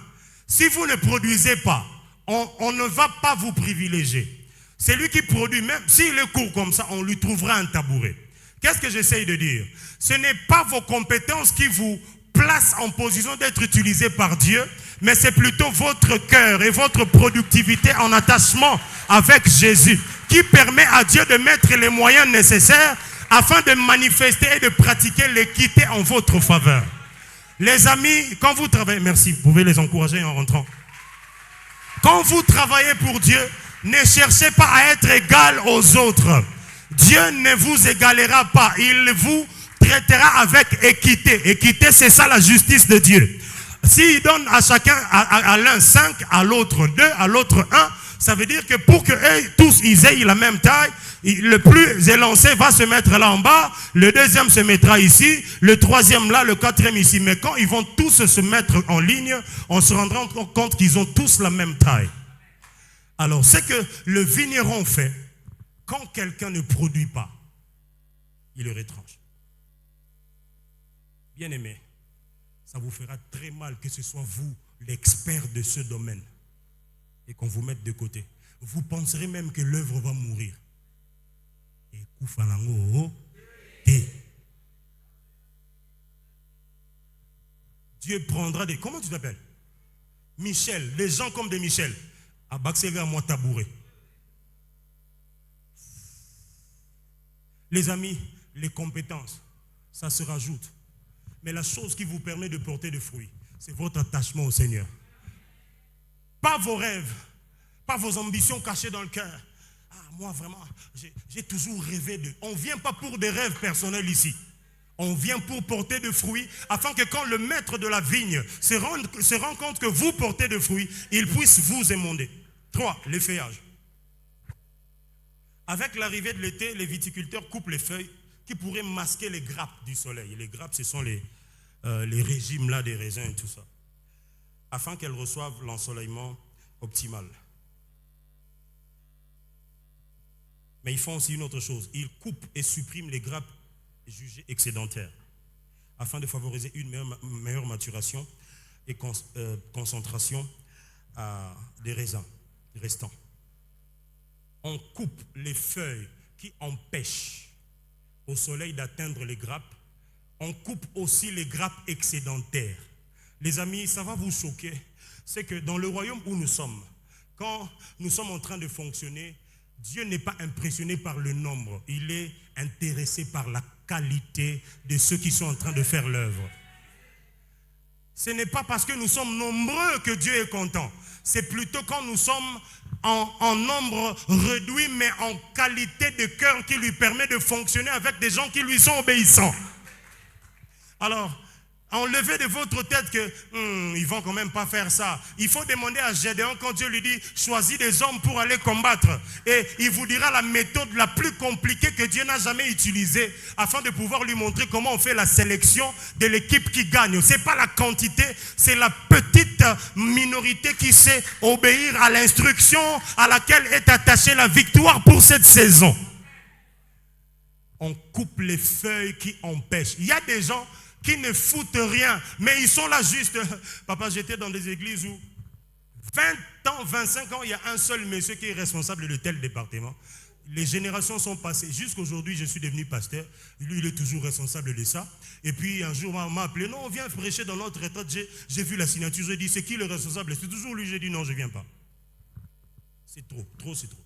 si vous ne produisez pas, on ne va pas vous privilégier. Celui qui produit, même s'il est court comme ça, on lui trouvera un tabouret. Qu'est-ce que j'essaye de dire? Ce n'est pas vos compétences qui vous placent en position d'être utilisés par Dieu, mais c'est plutôt votre cœur et votre productivité en attachement avec Jésus qui permet à Dieu de mettre les moyens nécessaires afin de manifester et de pratiquer l'équité en votre faveur. Les amis, quand vous travaillez, merci, vous pouvez les encourager en rentrant. Quand vous travaillez pour Dieu, ne cherchez pas à être égal aux autres. Dieu ne vous égalera pas, il vous traitera avec équité. Équité, c'est ça la justice de Dieu. S'il donne à chacun, à l'un 5, à l'autre 2, à l'autre 1, ça veut dire que pour que eux, tous ils aient la même taille, le plus élancé va se mettre là en bas, le deuxième se mettra ici, le troisième là, le quatrième ici. Mais quand ils vont tous se mettre en ligne, on se rendra compte qu'ils ont tous la même taille. Alors, ce que le vigneron fait, quand quelqu'un ne produit pas, il le retranche. Bien aimé, ça vous fera très mal que ce soit vous l'expert de ce domaine et qu'on vous mette de côté. Vous penserez même que l'œuvre va mourir. Et Koufalango, Dieu prendra des... Comment tu t'appelles? Michel, des gens comme des Michel. Abaksega à moi tabouret. Les amis, les compétences, ça se rajoute. Mais la chose qui vous permet de porter des fruits, c'est votre attachement au Seigneur. Pas vos rêves, pas vos ambitions cachées dans le cœur. Ah, moi vraiment, j'ai toujours rêvé de... On ne vient pas pour des rêves personnels ici. On vient pour porter des fruits, afin que quand le maître de la vigne se rend compte que vous portez des fruits, il puisse vous émonder. 3, l'effeuillage. Avec l'arrivée de l'été, les viticulteurs coupent les feuilles qui pourraient masquer les grappes du soleil. Et les grappes, ce sont les régimes là des raisins et tout ça, afin qu'elles reçoivent l'ensoleillement optimal. Mais ils font aussi une autre chose. Ils coupent et suppriment les grappes jugées excédentaires, afin de favoriser une meilleure maturation et concentration des raisins restants. On coupe les feuilles qui empêchent au soleil d'atteindre les grappes. On coupe aussi les grappes excédentaires. Les amis, ça va vous choquer. C'est que dans le royaume où nous sommes, quand nous sommes en train de fonctionner, Dieu n'est pas impressionné par le nombre. Il est intéressé par la qualité de ceux qui sont en train de faire l'œuvre. Ce n'est pas parce que nous sommes nombreux que Dieu est content. C'est plutôt quand nous sommes en nombre réduit, mais en qualité de cœur qui lui permet de fonctionner avec des gens qui lui sont obéissants. Alors, enlevez de votre tête que ils vont quand même pas faire ça. Il faut demander à Gédéon quand Dieu lui dit choisis des hommes pour aller combattre. Et il vous dira la méthode la plus compliquée que Dieu n'a jamais utilisée afin de pouvoir lui montrer comment on fait la sélection de l'équipe qui gagne. Ce n'est pas la quantité, c'est la petite minorité qui sait obéir à l'instruction à laquelle est attachée la victoire pour cette saison. On coupe les feuilles qui empêchent. Il y a des gens qui ne foutent rien, mais ils sont là juste. Papa, j'étais dans des églises où 20 ans, 25 ans, il y a un seul monsieur qui est responsable de tel département. Les générations sont passées. Jusqu'aujourd'hui, je suis devenu pasteur. Lui, il est toujours responsable de ça. Et puis, un jour, on m'a appelé. Non, on vient prêcher dans notre retraite. J'ai vu la signature. J'ai dit, c'est qui le responsable? C'est toujours lui. J'ai dit, non, je ne viens pas. C'est trop, c'est trop.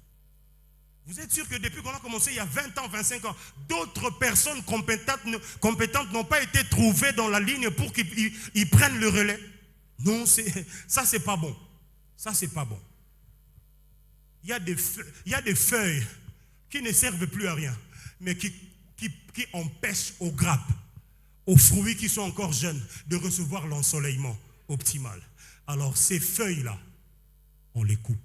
Vous êtes sûr que depuis qu'on a commencé il y a 20 ans, 25 ans, d'autres personnes compétentes n'ont pas été trouvées dans la ligne pour qu'ils prennent le relais? Non, ça c'est pas bon. Ça c'est pas bon. Il y a des feuilles qui ne servent plus à rien, mais qui empêchent aux grappes, aux fruits qui sont encore jeunes, de recevoir l'ensoleillement optimal. Alors ces feuilles-là, on les coupe.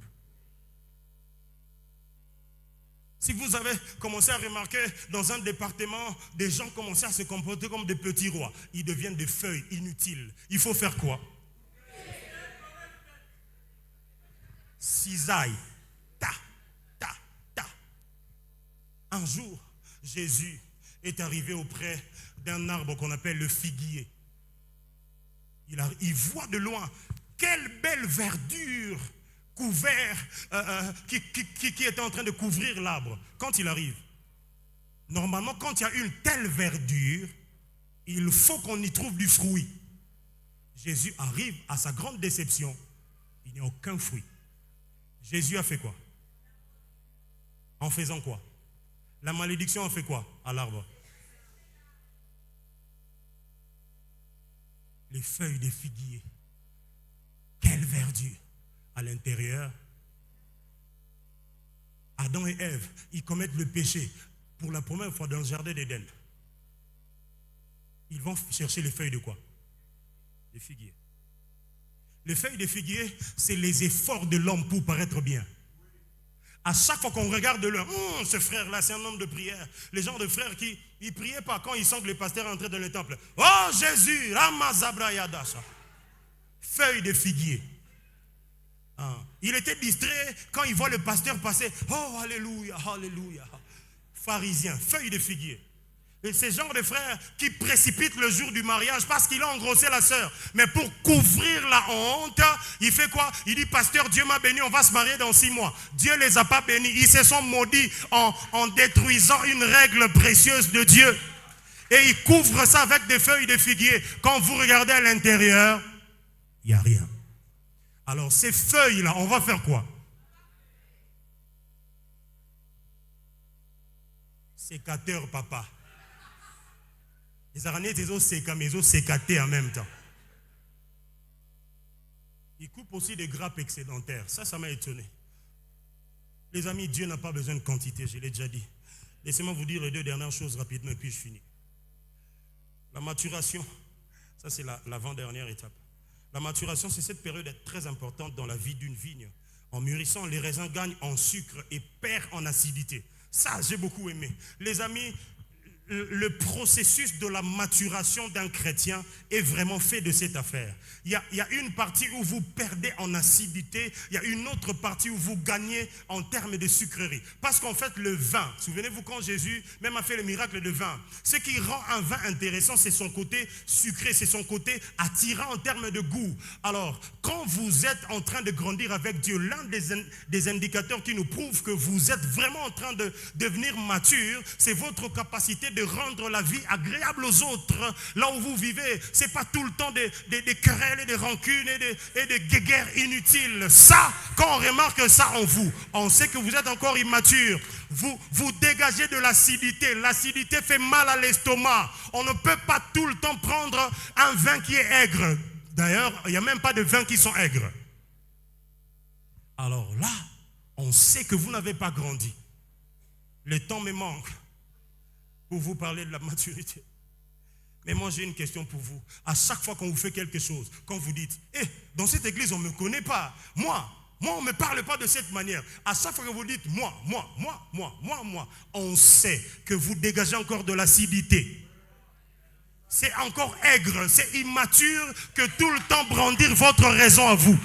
Si vous avez commencé à remarquer dans un département, des gens commençaient à se comporter comme des petits rois. Ils deviennent des feuilles inutiles. Il faut faire quoi? Cisaille. Ta. Un jour, Jésus est arrivé auprès d'un arbre qu'on appelle le figuier. Il voit de loin, quelle belle verdure couvert, qui était en train de couvrir l'arbre. Quand il arrive, normalement, quand il y a une telle verdure, il faut qu'on y trouve du fruit. Jésus arrive, à sa grande déception, il n'y a aucun fruit. Jésus a fait quoi? En faisant quoi? La malédiction a fait quoi à l'arbre? Les feuilles de figuier. Quelle verdure! À l'intérieur, Adam et Ève, ils commettent le péché pour la première fois dans le jardin d'Éden. Ils vont chercher les feuilles de quoi? Les figuiers. Les feuilles de figuier, c'est les efforts de l'homme pour paraître bien. À chaque fois qu'on regarde l'un, ce frère-là, c'est un homme de prière. Les gens de frères qui ne priaient pas quand ils sentent le pasteur entrer dans le temple. Oh Jésus, Ramazabrayadasha. Feuilles de figuier. Il était distrait quand il voit le pasteur passer. Oh, alléluia, alléluia. Pharisien, feuille de figuier. Et ces genres de frères qui précipitent le jour du mariage parce qu'il a engrossé la sœur. Mais pour couvrir la honte, il fait quoi? Il dit, pasteur, Dieu m'a béni, on va se marier dans 6 mois. Dieu ne les a pas bénis. Ils se sont maudits en détruisant une règle précieuse de Dieu. Et ils couvrent ça avec des feuilles de figuier. Quand vous regardez à l'intérieur, il n'y a rien. Alors ces feuilles-là, on va faire quoi? Sécateur, papa. Les araignées, ils ont séca, mais ils ont sécaté en même temps. Ils coupent aussi des grappes excédentaires. Ça m'a étonné. Les amis, Dieu n'a pas besoin de quantité, je l'ai déjà dit. Laissez-moi vous dire les 2 dernières choses rapidement et puis je finis. La maturation, ça c'est l'avant-dernière étape. La maturation, c'est cette période très importante dans la vie d'une vigne. En mûrissant, les raisins gagnent en sucre et perdent en acidité. Ça, j'ai beaucoup aimé. Les amis, le processus de la maturation d'un chrétien est vraiment fait de cette affaire. Il y a une partie où vous perdez en acidité, il y a une autre partie où vous gagnez en termes de sucrerie. Parce qu'en fait, le vin, souvenez-vous quand Jésus même a fait le miracle de vin, ce qui rend un vin intéressant, c'est son côté sucré, c'est son côté attirant en termes de goût. Alors, quand vous êtes en train de grandir avec Dieu, l'un des indicateurs qui nous prouve que vous êtes vraiment en train de devenir mature, c'est votre capacité de rendre la vie agréable aux autres. Là où vous vivez, ce n'est pas tout le temps des querelles et des rancunes et des guéguerres inutiles. Ça, quand on remarque ça en vous, on sait que vous êtes encore immature. Vous dégagez de l'acidité. L'acidité fait mal à l'estomac. On ne peut pas tout le temps prendre un vin qui est aigre. D'ailleurs, il n'y a même pas de vins qui sont aigres. Alors là, on sait que vous n'avez pas grandi. Le temps me manque pour vous parler de la maturité. Mais moi, j'ai une question pour vous. À chaque fois qu'on vous fait quelque chose, quand vous dites, dans cette église, on ne me connaît pas. Moi, on ne me parle pas de cette manière. À chaque fois que vous dites, moi, on sait que vous dégagez encore de l'acidité. C'est encore aigre, c'est immature que tout le temps brandir votre raison à vous.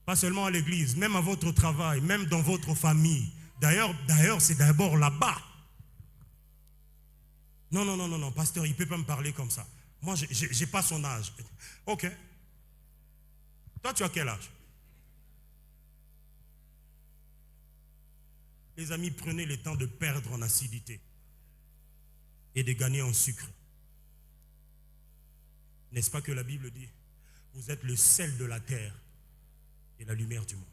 Pas seulement à l'église, même à votre travail, même dans votre famille. D'ailleurs, c'est d'abord là-bas. Non, pasteur, il ne peut pas me parler comme ça. Moi, je n'ai pas son âge. Ok. Toi, tu as quel âge? Les amis, prenez le temps de perdre en acidité et de gagner en sucre. N'est-ce pas que la Bible dit, vous êtes le sel de la terre et la lumière du monde.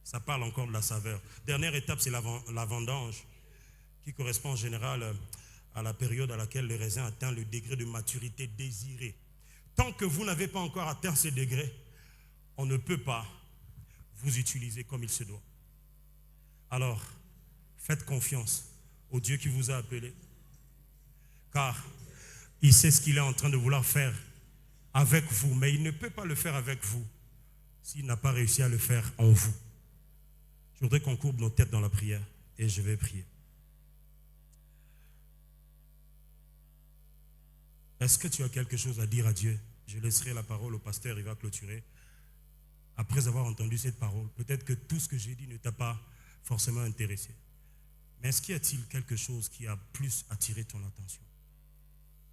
Ça parle encore de la saveur. Dernière étape, c'est la vendange, qui correspond en général à la période à laquelle le raisin atteint le degré de maturité désiré. Tant que vous n'avez pas encore atteint ce degré, on ne peut pas vous utiliser comme il se doit. Alors, faites confiance au Dieu qui vous a appelé, car il sait ce qu'il est en train de vouloir faire avec vous, mais il ne peut pas le faire avec vous s'il n'a pas réussi à le faire en vous. Je voudrais qu'on courbe nos têtes dans la prière et je vais prier. Est-ce que tu as quelque chose à dire à Dieu? Je laisserai la parole au pasteur, il va clôturer. Après avoir entendu cette parole, peut-être que tout ce que j'ai dit ne t'a pas forcément intéressé. Mais est-ce qu'il y a-t-il quelque chose qui a plus attiré ton attention?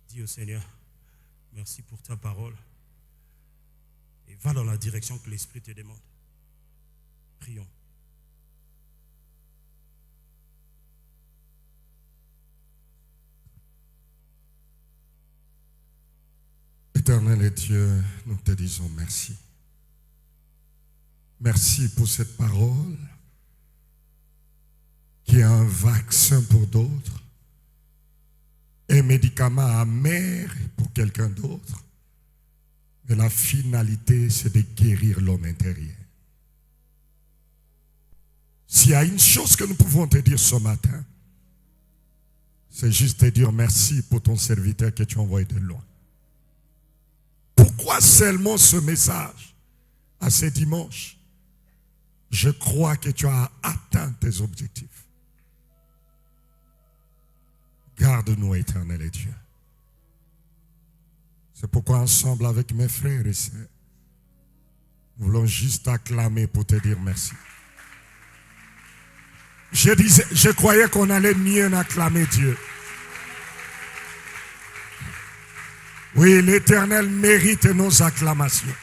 Dis au Seigneur, merci pour ta parole. Et va dans la direction que l'Esprit te demande. Prions. Éternel et Dieu, nous te disons merci. Merci pour cette parole qui est un vaccin pour d'autres, un médicament amer pour quelqu'un d'autre. Mais la finalité, c'est de guérir l'homme intérieur. S'il y a une chose que nous pouvons te dire ce matin, c'est juste te dire merci pour ton serviteur que tu as envoyé de loin. Pourquoi seulement ce message à ce dimanche? Je crois que tu as atteint tes objectifs. Garde-nous, Éternel et Dieu. C'est pourquoi ensemble avec mes frères et sœurs, nous voulons juste acclamer pour te dire merci. Je croyais qu'on allait mieux acclamer Dieu. Oui, l'Éternel mérite nos acclamations.